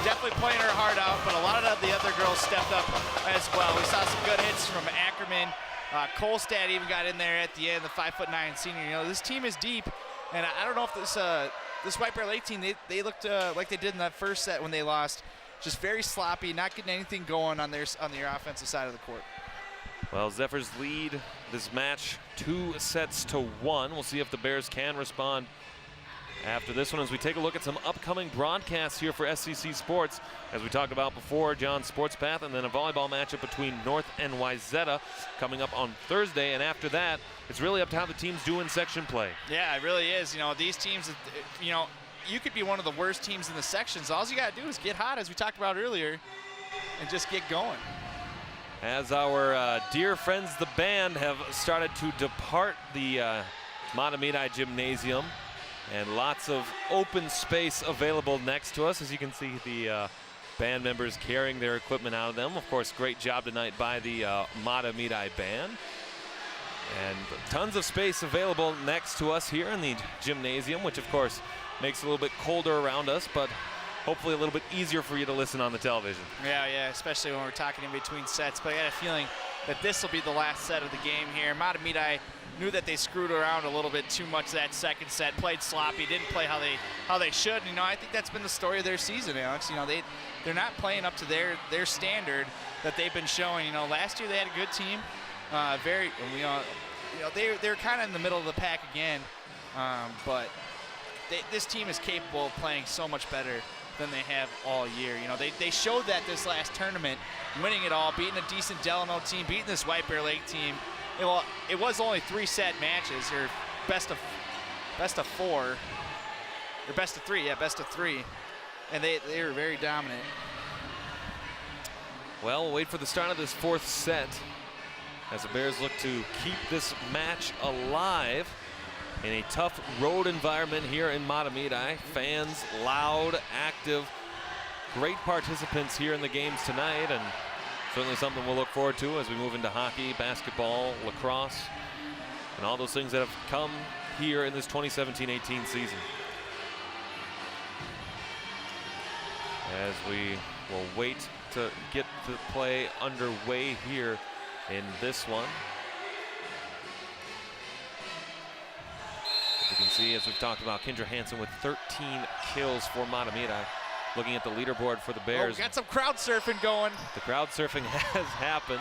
Definitely playing her heart out, but a lot of the other girls stepped up as well. We saw some good hits from Ackerman. Kolstad even got in there at the end, the 5'9" senior. This team is deep, and I don't know if this White Bear Lake team, they looked like they did in that first set when they lost. Just very sloppy, not getting anything going on their offensive side of the court. Well, Zephyrs lead this match 2-1. We'll see if the Bears can respond after this one as we take a look at some upcoming broadcasts here for SCC Sports. As we talked about before, John's Sports Path, and then a volleyball matchup between North and Wayzata coming up on Thursday. And after that, it's really up to how the teams do in section play. Yeah, it really is. These teams, you could be one of the worst teams in the sections. All you got to do is get hot, as we talked about earlier, and just get going. As our dear friends, the band, have started to depart the Mahtomedi Gymnasium, and lots of open space available next to us. As you can see, the band members carrying their equipment out of them. Of course, great job tonight by the Mahtomedi band. And tons of space available next to us here in the gymnasium, which of course makes it a little bit colder around us, but hopefully a little bit easier for you to listen on the television. Yeah, especially when we're talking in between sets. But I got a feeling that this will be the last set of the game here. Mahtomedi knew that they screwed around a little bit too much that second set, played sloppy, didn't play how they should. I think that's been the story of their season, Alex. They're not playing up to their standard that they've been showing. Last year they had a good team, they're kind of in the middle of the pack again, but this team is capable of playing so much better than they have all year. They showed that this last tournament, winning it all, beating a decent Delano team, beating this White Bear Lake team. It was only 3-set matches, or best of 4, or best of 3, and they were very dominant. Well, we'll wait for the start of this fourth set as the Bears look to keep this match alive in a tough road environment here in Mahtomedi. Fans loud, active, great participants here in the games tonight, and certainly something we'll look forward to as we move into hockey, basketball, lacrosse, and all those things that have come here in this 2017-18 season. As we will wait to get the play underway here in this one. As you can see, as we've talked about, Kendra Hansen with 13 kills for Mahtomedi. Looking at the leaderboard for the Bears. Oh, got some crowd surfing going. The crowd surfing has happened.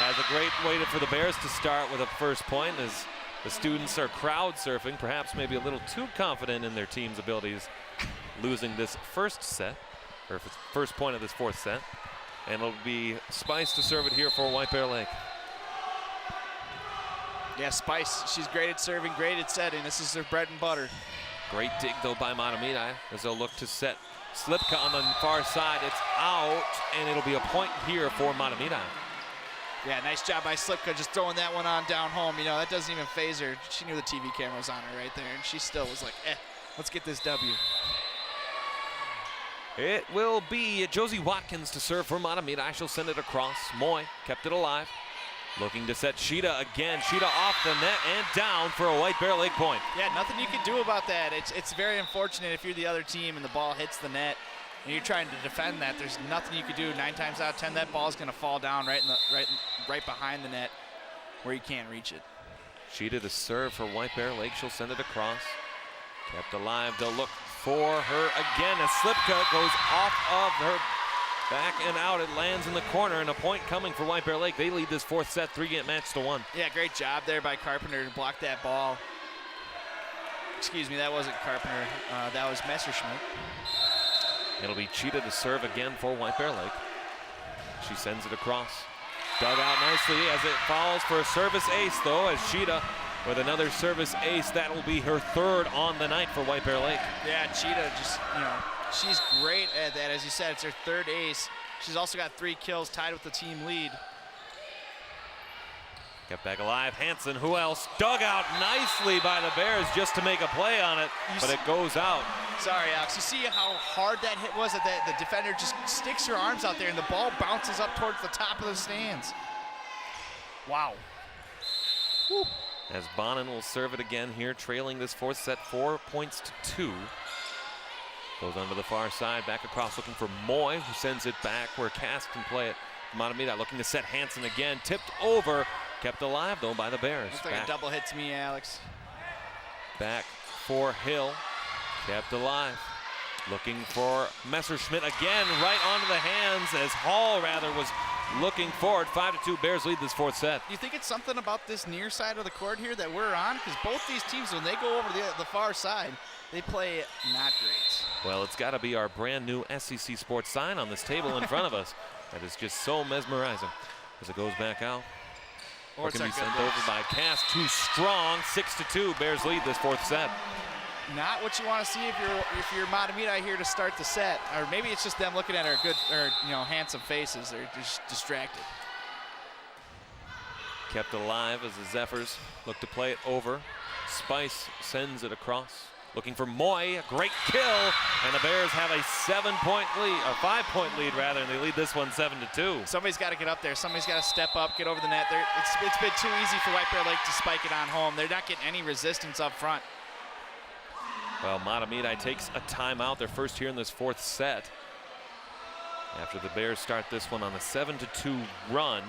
As a great way for the Bears to start with a first point, as the students are crowd surfing, perhaps maybe a little too confident in their team's abilities, losing this first set, or first point of this fourth set. And it'll be Spice to serve it here for White Bear Lake. Yeah, Spice, she's great at serving, great at setting. This is their bread and butter. Great dig, though, by Mahtomedi as they'll look to set Slipka on the far side. It's out, and it'll be a point here for Mahtomedi. Yeah, nice job by Slipka just throwing that one on down home. That doesn't even phase her. She knew the TV camera was on her right there, and she still was like, let's get this W. It will be Josie Watkins to serve for Mahtomedi. She'll send it across. Moy kept it alive. Looking to set Cheetah again. Cheetah off the net and down for a White Bear Lake point. Yeah, nothing you can do about that. It's very unfortunate if you're the other team and the ball hits the net and you're trying to defend that. There's nothing you can do. 9 times out of 10, that ball's going to fall down right behind the net where you can't reach it. Cheetah to serve for White Bear Lake. She'll send it across. Kept alive. They'll look for her again as Slipka goes off of her back and out. It lands in the corner, and a point coming for White Bear Lake. They lead this 4th set 3-game match to 1. Yeah, great job there by Carpenter to block that ball. Excuse me, that wasn't Carpenter. That was Messerschmidt. It'll be Cheetah to serve again for White Bear Lake. She sends it across. Dug out nicely as it falls for a service ace, though, as Cheetah with another service ace. That will be her 3rd on the night for White Bear Lake. Yeah, Cheetah just, she's great at that. As you said, it's her 3rd ace. She's also got 3 kills, tied with the team lead. Kept back alive. Hansen, who else? Dug out nicely by the Bears just to make a play on it, but it goes out. Sorry, Alex. You see how hard that hit was? That the defender just sticks her arms out there and the ball bounces up towards the top of the stands. Wow. Woo. As Bonin will serve it again here, trailing this 4th set 4 points to 2. Goes onto the far side, back across, looking for Moy, who sends it back where Cass can play it. Mahtomedi looking to set Hansen again, tipped over, kept alive though by the Bears. Looks like a double hit to me, Alex. Back for Hill, kept alive. Looking for Messerschmidt again, right onto the hands as Hall was looking forward. 5-2, Bears lead this 4th set. Do you think it's something about this near side of the court here that we're on? Because both these teams, when they go over the far side, they play not great. Well, it's got to be our brand new SEC Sports sign on this table in front of us. That is just so mesmerizing. As it goes back out. Or can be sent over by Cass. Too strong. 6-2, Bears lead this 4th set. Not what you want to see if you're Mahtomedi here to start the set, or maybe it's just them looking at our handsome faces. They're just distracted. Kept alive as the Zephyrs look to play it over. Spice sends it across, looking for Moy. A great kill, and the Bears have a 7-point lead, or 5-point lead rather, and they lead this one 7-2. Somebody's got to get up there. Somebody's got to step up, get over the net. It's been too easy for White Bear Lake to spike it on home. They're not getting any resistance up front. Well, Mahtomedi takes a timeout. They're first here in this 4th set. After the Bears start this one on a 7-2 run.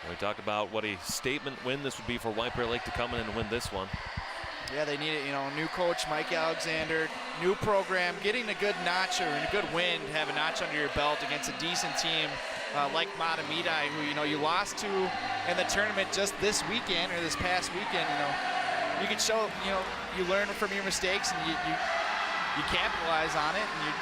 We talked about what a statement win this would be for White Bear Lake to come in and win this one. Yeah, they need it. New coach Mike Alexander, new program, getting a good notch or a good win to have a notch under your belt against a decent team like Mahtomedi, who you lost to in the tournament just this weekend or this past weekend. You can show, you learn from your mistakes and you capitalize on it and you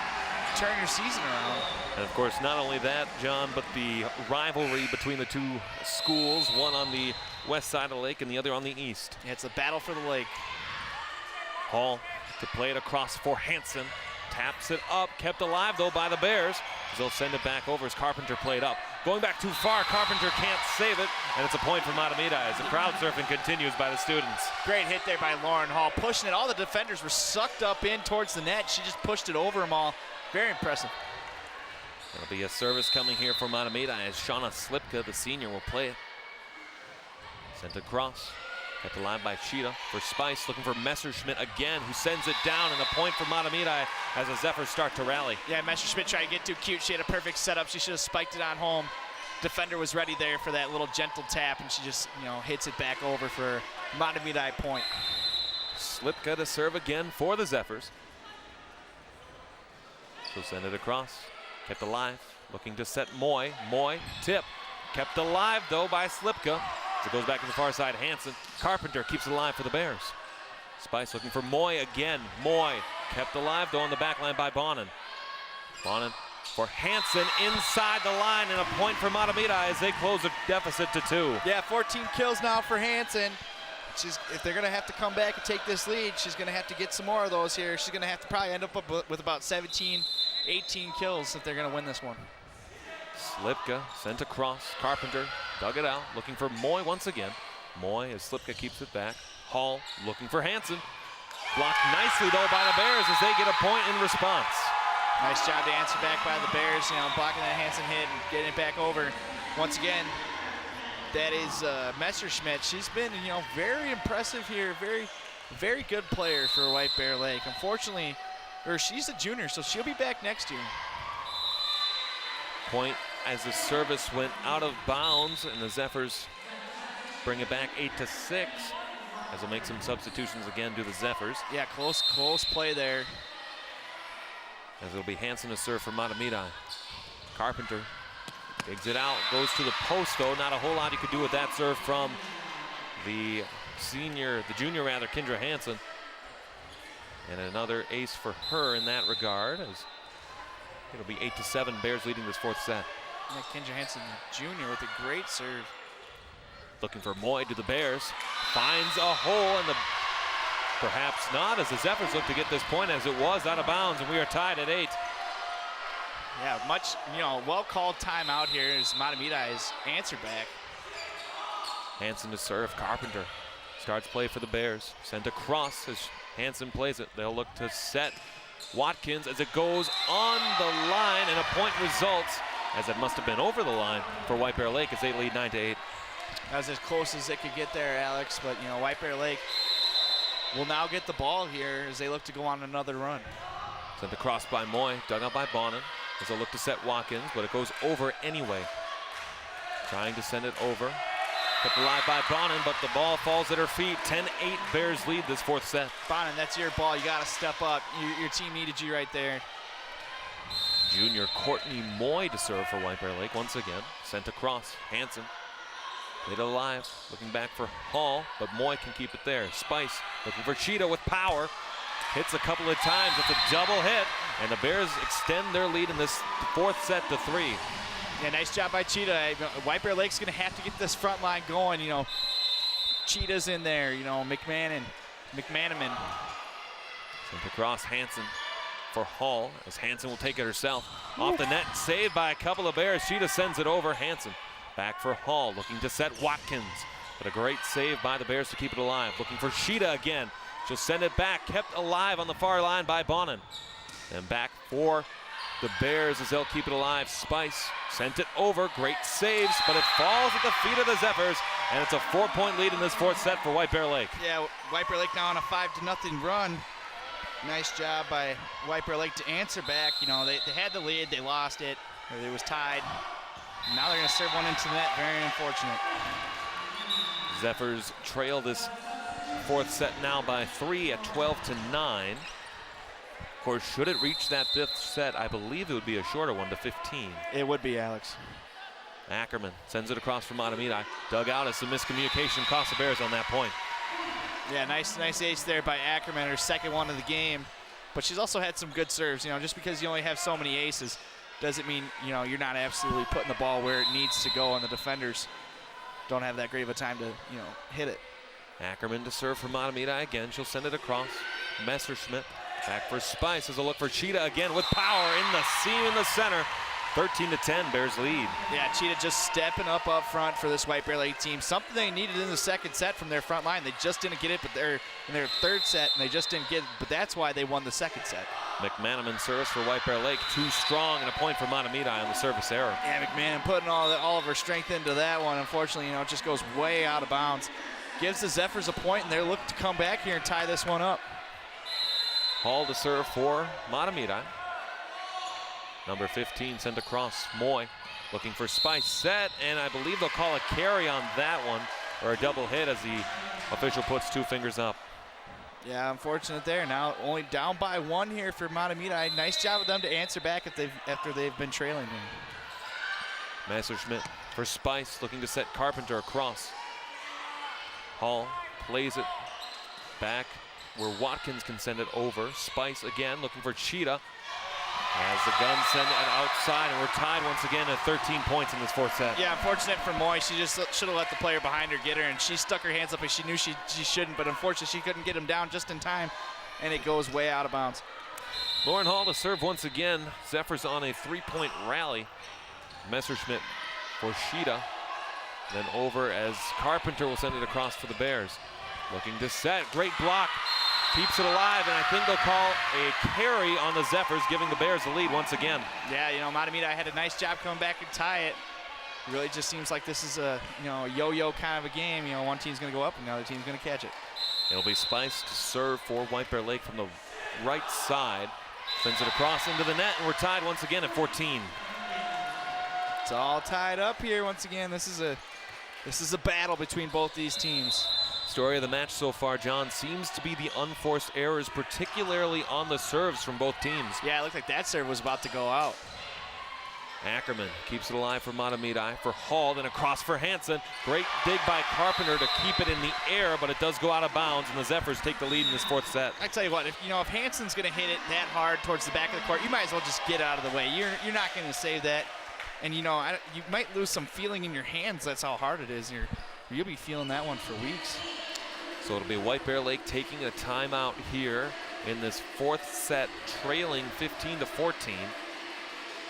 turn your season around. And of course, not only that, John, but the rivalry between the two schools, one on the west side of the lake and the other on the east. Yeah, it's a battle for the lake. Hall to play it across for Hansen. Taps it up, kept alive though by the Bears. They'll send it back over as Carpenter played up. Going back too far, Carpenter can't save it, and it's a point for Mahtomedi as the crowd surfing continues by the students. Great hit there by Lauren Hall, pushing it. All the defenders were sucked up in towards the net. She just pushed it over them all. Very impressive. There'll be a service coming here for Mahtomedi as Shauna Slipka, the senior, will play it. Sent across. Kept alive by Cheetah for Spice, looking for Messerschmidt again, who sends it down, and a point for Mahtomedi as the Zephyrs start to rally. Yeah, Messerschmidt tried to get too cute. She had a perfect setup. She should have spiked it on home. Defender was ready there for that little gentle tap, and she just, hits it back over for Mahtomedi point. Slipka to serve again for the Zephyrs. She'll send it across. Kept alive, looking to set Moy. Moy, tip. Kept alive, though, by Slipka. As it goes back to the far side, Hansen. Carpenter keeps it alive for the Bears. Spice looking for Moy again. Moy kept alive, though, on the back line by Bonin. Bonin for Hansen inside the line, and a point for Mahtomedi as they close the deficit to 2. Yeah, 14 kills now for Hansen. If they're going to have to come back and take this lead, she's going to have to get some more of those here. She's going to have to probably end up with about 17, 18 kills if they're going to win this one. Slipka sent across. Carpenter dug it out, looking for Moy once again. Moy as Slipka keeps it back. Hall looking for Hansen. Blocked nicely, though, by the Bears as they get a point in response. Nice job to answer back by the Bears, blocking that Hansen hit and getting it back over. Once again, that is Messerschmidt. She's been, very impressive here. Very, very good player for White Bear Lake. Unfortunately, she's a junior, so she'll be back next year. Point as the service went out of bounds, and the Zephyrs bring it back 8-6. As they'll make some substitutions again to the Zephyrs. Yeah, close play there. As it'll be Hansen to serve for Mahtomedi. Carpenter digs it out, goes to the post though. Not a whole lot he could do with that serve from the junior, Kendra Hansen. And another ace for her in that regard, as it'll be 8-7, Bears leading this fourth set. Yeah, Kendra Hansen, junior, with a great serve. Looking for Moy to the Bears. Finds a hole, and perhaps not, as the Zephyrs look to get this point, as it was out of bounds, and we are tied at 8. Yeah, much, well-called timeout here as Mahtomedi's answer back. Hansen to serve. Carpenter starts play for the Bears. Sent across as Hansen plays it. They'll look to set Watkins as it goes on the line, and a point results, as it must have been over the line for White Bear Lake as they lead 9-8. That was as close as it could get there, Alex, but White Bear Lake will now get the ball here as they look to go on another run. Sent across by Moy, dug out by Bonin as they'll look to set Watkins, but it goes over anyway. Trying to send it over. Kept alive by Bonin, but the ball falls at her feet. 10-8, Bears lead this fourth set. Bonin, that's your ball. You got to step up. Your team needed you right there. Junior Courtney Moy to serve for White Bear Lake once again. Sent across. Hansen. Hit alive, looking back for Hall, but Moy can keep it there. Spice looking for Cheetah with power. Hits a couple of times. It's a double hit, and the Bears extend their lead in this fourth set to 3. Yeah, nice job by Cheetah. White Bear Lake's going to have to get this front line going. Cheetah's in there. McManaman. Sent across Hansen for Hall, as Hansen will take it herself. Off the net, saved by a couple of Bears. Cheetah sends it over. Hansen back for Hall, looking to set Watkins. But a great save by the Bears to keep it alive. Looking for Cheetah again. She'll send it back, kept alive on the far line by Bonin. And back for the Bears as they'll keep it alive. Spice sent it over, great saves, but it falls at the feet of the Zephyrs, and it's a 4-point lead in this fourth set for White Bear Lake. Yeah, White Bear Lake now on a 5-0 run. Nice job by White Bear Lake to answer back. They had the lead, they lost it, it was tied. Now they're going to serve one into the net. Very unfortunate. Zephyrs trail this fourth set now by 3 at 12-9. Of course, should it reach that fifth set, I believe it would be a shorter one to 15. It would be, Alex. Ackerman sends it across from Mahtomedi. Dug out as some miscommunication cost the Bears on that point. Yeah, nice ace there by Ackerman, her second one of the game. But she's also had some good serves. Just because you only have so many aces doesn't mean, you're not absolutely putting the ball where it needs to go, and the defenders don't have that great of a time to, hit it. Ackerman to serve for Mahtomedi again. She'll send it across. Messerschmidt back for Spice as a look for Cheetah again with power in the seam in the center. 13-10, Bears lead. Yeah, Cheetah just stepping up front for this White Bear Lake team. Something they needed in the second set from their front line. They just didn't get it, but they're in their third set, and they just didn't get it. But that's why they won the second set. McManaman serves for White Bear Lake. Too strong, and a point for Mahtomedi on the service error. Yeah, McManaman putting all of her strength into that one. Unfortunately, it just goes way out of bounds. Gives the Zephyrs a point, and they're looking to come back here and tie this one up. Hall to serve for Mahtomedi. Number 15 sent across. Moy looking for Spice. Set, and I believe they'll call a carry on that one, or a double hit as the official puts 2 fingers up. Yeah, unfortunate there. Now only down by 1 here for Mahtomedi. Nice job of them to answer back after they've been trailing him. Messerschmidt for Spice, looking to set Carpenter across. Hall plays it back where Watkins can send it over. Spice again looking for Cheetah as the Guns send it outside, and we're tied once again at 13 points in this fourth set. Yeah, unfortunate for Moy. She just should have let the player behind her get her, and she stuck her hands up and she knew she shouldn't, but unfortunately she couldn't get him down just in time, and it goes way out of bounds. Lauren Hall to serve once again. Zephyrs on a 3-point rally. Messerschmidt for Cheetah. Then over as Carpenter will send it across for the Bears. Looking to set, great block keeps it alive, and I think they'll call a carry on the Zephyrs, giving the Bears the lead once again. Yeah, Mahtomedi had a nice job coming back and tie it. It really just seems like this is a yo-yo kind of a game. One team's going to go up and the other team's going to catch it. It'll be Spice to serve for White Bear Lake from the right side. Sends it across into the net, and we're tied once again at 14. It's all tied up here once again. This is a battle between both these teams. Story of the match so far, John, seems to be the unforced errors, particularly on the serves from both teams. Yeah, it looked like that serve was about to go out. Ackerman keeps it alive for Mahtomedi, for Hall, then across for Hansen. Great dig by Carpenter to keep it in the air, but it does go out of bounds, and the Zephyrs take the lead in this fourth set. I tell you what, if Hansen's going to hit it that hard towards the back of the court, you might as well just get out of the way. You're not going to save that, and you might lose some feeling in your hands. That's how hard it is. You'll be feeling that one for weeks. So it'll be White Bear Lake taking a timeout here in this fourth set, trailing 15-14.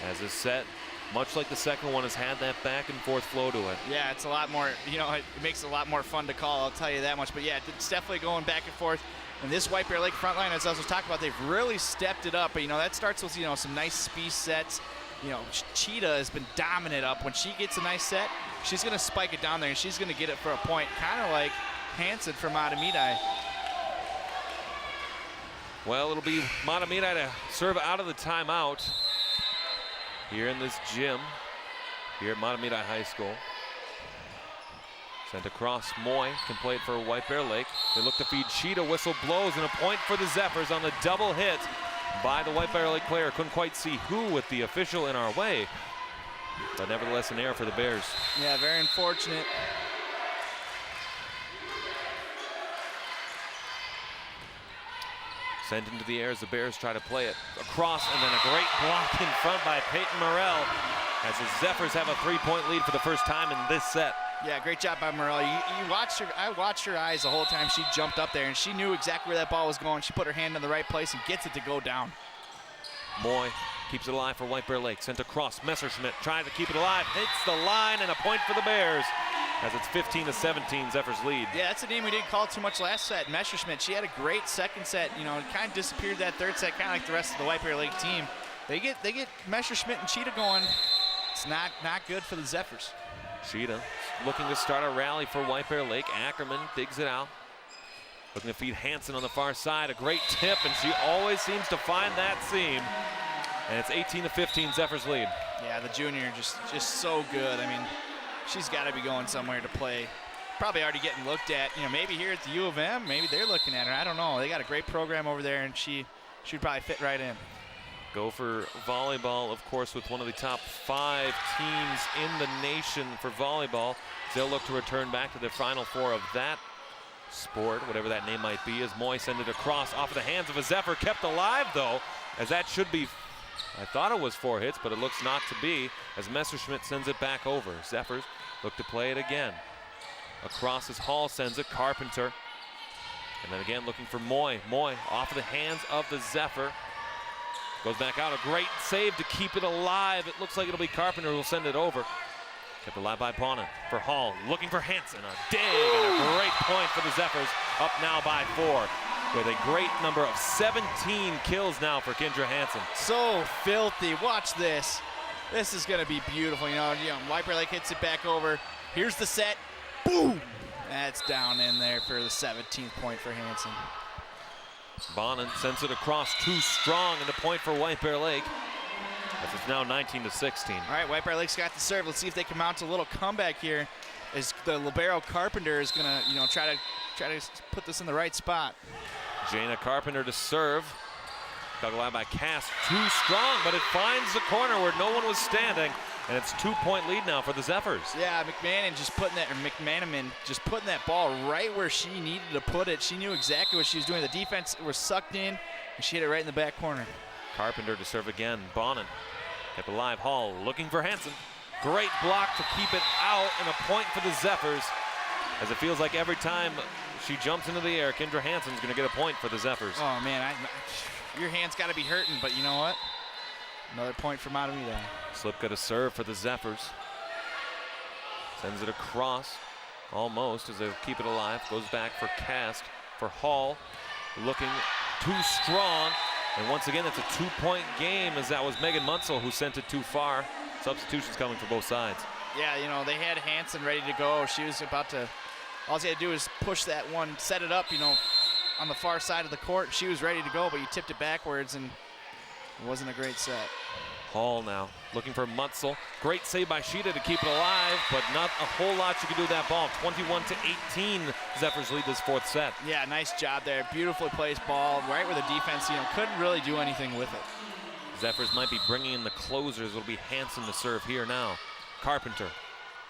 As this set, much like the second one, has had that back and forth flow to it. Yeah, it's a lot more, it makes it a lot more fun to call, I'll tell you that much. But yeah, it's definitely going back and forth. And this White Bear Lake front line, as I was talking about, they've really stepped it up. But that starts with, some nice speed sets. Cheetah has been dominant up. When she gets a nice set, she's going to spike it down there, and she's going to get it for a point, kind of like Hansen from Mahtomedi. Well, it'll be Mahtomedi to serve out of the timeout here in this gym, here at Mahtomedi High School. Sent across, Moy can play it for White Bear Lake. They look to feed Cheetah, whistle blows, and a point for the Zephyrs on the double hit by the White Bear Lake player. Couldn't quite see who with the official in our way, but nevertheless an error for the Bears. Yeah, very unfortunate. Sent into the air as the Bears try to play it across, and then a great block in front by Peyton Morrell as the Zephyrs have a 3-point lead for the first time in this set. Yeah, great job by Morrell. I watched her eyes the whole time she jumped up there, and she knew exactly where that ball was going. She put her hand in the right place and gets it to go down. Moy keeps it alive for White Bear Lake. Sent across, Messerschmidt trying to keep it alive, hits the line, and a point for the Bears as it's 15-17, Zephyrs lead. Yeah, that's a name we didn't call too much last set. Messerschmidt, she had a great second set. Kind of disappeared that third set, kind of like the rest of the White Bear Lake team. They get Messerschmidt and Cheetah going. It's not good for the Zephyrs. Cheetah looking to start a rally for White Bear Lake. Ackerman digs it out. Looking to feed Hansen on the far side. A great tip, and she always seems to find that seam. And it's 18-15, Zephyrs lead. Yeah, the junior just so good. I mean, she's got to be going somewhere to play. Probably already getting looked at. Maybe here at the U of M, maybe they're looking at her. I don't know. They got a great program over there, and she'd probably fit right in. Gopher volleyball, of course, with one of the top 5 teams in the nation for volleyball. They'll look to return back to the Final Four of that sport, whatever that name might be, as Moy sends it across off of the hands of a Zephyr. Kept alive, though, as that should be, I thought it was 4 hits, but it looks not to be, as Messerschmidt sends it back over. Zephyrs look to play it again. Across as Hall sends it, Carpenter. And then again looking for Moy. Moy off of the hands of the Zephyr. Goes back out, a great save to keep it alive. It looks like it'll be Carpenter who'll send it over. Kept alive by Pona for Hall, looking for Hansen. A dig and a great point for the Zephyrs, up now by 4. With a great number of 17 kills now for Kendra Hansen. So filthy, watch this. This is gonna be beautiful. White Bear Lake hits it back over. Here's the set, boom! That's down in there for the 17th point for Hansen. Bonin sends it across too strong, and a point for White Bear Lake, as it's now 19-16. All right, White Bear Lake's got the serve. Let's see if they can mount a little comeback here, as the libero Carpenter is gonna, try to put this in the right spot. Jana Carpenter to serve. Dug alive by Cass, too strong, but it finds the corner where no one was standing, and it's 2-point lead now for the Zephyrs. Yeah, McManaman just putting that ball right where she needed to put it. She knew exactly what she was doing. The defense was sucked in, and she hit it right in the back corner. Carpenter to serve again. Bonin kept alive. Hall looking for Hansen. Great block to keep it out, and a point for the Zephyrs, as it feels like every time she jumps into the air, Kendra Hansen's going to get a point for the Zephyrs. Oh, man, your hand's got to be hurting, but you know what? Another point for Mahtomedi. Slipka to serve for the Zephyrs. Sends it across, almost, as they keep it alive. Goes back for Cast, for Hall. looking too strong. And once again, it's a 2-point game, as that was Megan Munsell who sent it too far. Substitutions coming for both sides. Yeah, you know, they had Hansen ready to go. She was about to, all she had to do is push that one, set it up, you know, on the far side of the court. She was ready to go, but you tipped it backwards, and it wasn't a great set. Hall now looking for Munsell. Great save by Cheetah to keep it alive, but not a whole lot you can do with that ball. 21-18, Zephyrs lead this fourth set. Yeah, nice job there. Beautifully placed ball right where the defense, you know, couldn't really do anything with it. Zephyrs might be bringing in the closers. It'll be Hansen to serve here now. Carpenter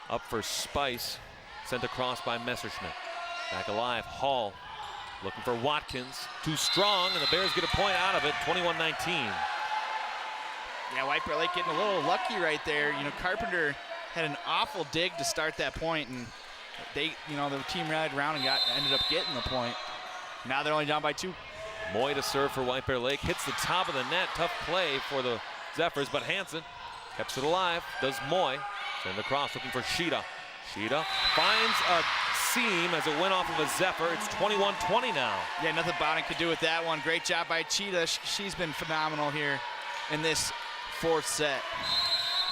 up for Spice, sent across by Messerschmidt. Back alive, Hall looking for Watkins. Too strong, and the Bears get a point out of it, 21-19. Yeah, White Bear Lake getting a little lucky right there. You know, Carpenter had an awful dig to start that point, and they, you know, the team rallied around and ended up getting the point. Now they're only down by 2. Moy to serve for White Bear Lake. Hits the top of the net. Tough play for the Zephyrs, but Hansen keeps it alive. Does Moy. Send across looking for Cheetah. Cheetah finds a seam as it went off of a Zephyr. It's 21-20 now. Yeah, nothing Bowden could do with that one. Great job by Cheetah. She's been phenomenal here in this fourth set.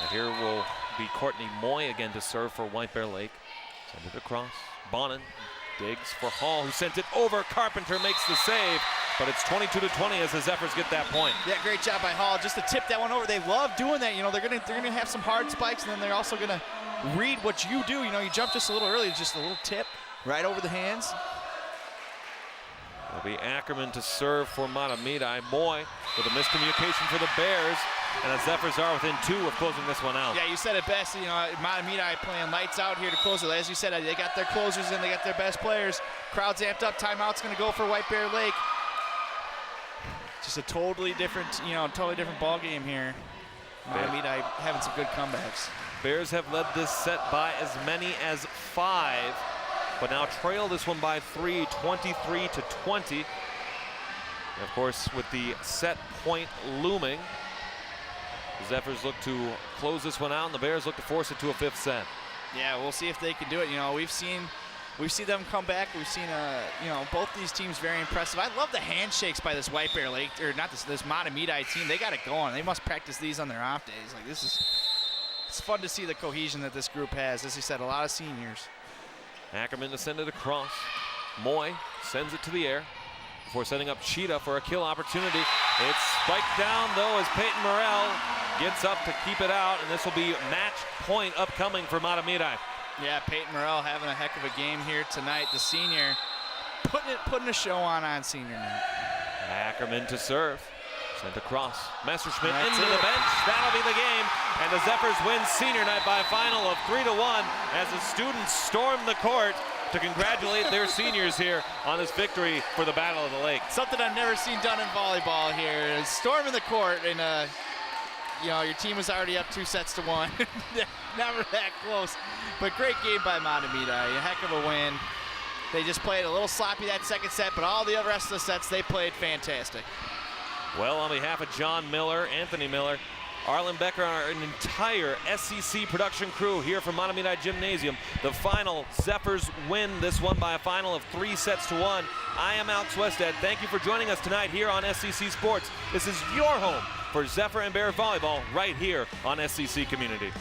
And here will be Courtney Moy again to serve for White Bear Lake. Send it across. Bonin digs for Hall, who sent it over. Carpenter makes the save, but it's 22-20 as the Zephyrs get that point. Yeah, great job by Hall just to tip that one over. They love doing that. You know, they're gonna have some hard spikes, and then they're also gonna read what you do. You know, you jump just a little early, just a little tip right over the hands. It'll be Ackerman to serve for Mahtomedi. Moy with a miscommunication for the Bears, and the Zephyrs are within 2 of closing this one out. Yeah, you said it best. You know, Mahtomedi playing lights out here to close it. As you said, they got their closers in, they got their best players. Crowd's amped up. Timeout's going to go for White Bear Lake. Just a totally different, you know, totally different ball game here. Mahtomedi having some good comebacks. Bears have led this set by as many as 5, but now trail this one by 3, 23-20. And of course, with the set point looming, the Zephyrs look to close this one out, and the Bears look to force it to a 5th set. Yeah, we'll see if they can do it. You know, we've seen them come back. We've seen, you know, both these teams very impressive. I love the handshakes by this White Bear Lake, or not this Mahtomedi team. They got it going. They must practice these on their off days. Like, it's fun to see the cohesion that this group has. As you said, a lot of seniors. Ackerman to send it across. Moy sends it to the air before setting up Cheetah for a kill opportunity. It's spiked down, though, as Peyton Morrell gets up to keep it out, and this will be match point upcoming for Mahtomedi. Yeah, Peyton Morrell having a heck of a game here tonight. The senior putting a show on senior night. Ackerman to serve. Sent across. Messerschmidt into the bench. That'll be the game. And the Zephyrs win senior night by a final of 3-1 as the students storm the court to congratulate their seniors here on this victory for the Battle of the Lake. Something I've never seen done in volleyball here. Storming the court, and you know, your team was already up 2-1. Never that close. But great game by Mahtomedi. A heck of a win. They just played a little sloppy that second set, but all the rest of the sets, they played fantastic. Well, on behalf of John Miller, Anthony Miller, Arlen Becker, and an entire SEC production crew here from Mahtomedi Gymnasium, the final, Zephyrs win this one by a final of 3-1. I am Alex Westhead. Thank you for joining us tonight here on SEC Sports. This is your home for Zephyr and Bear volleyball right here on SEC Community.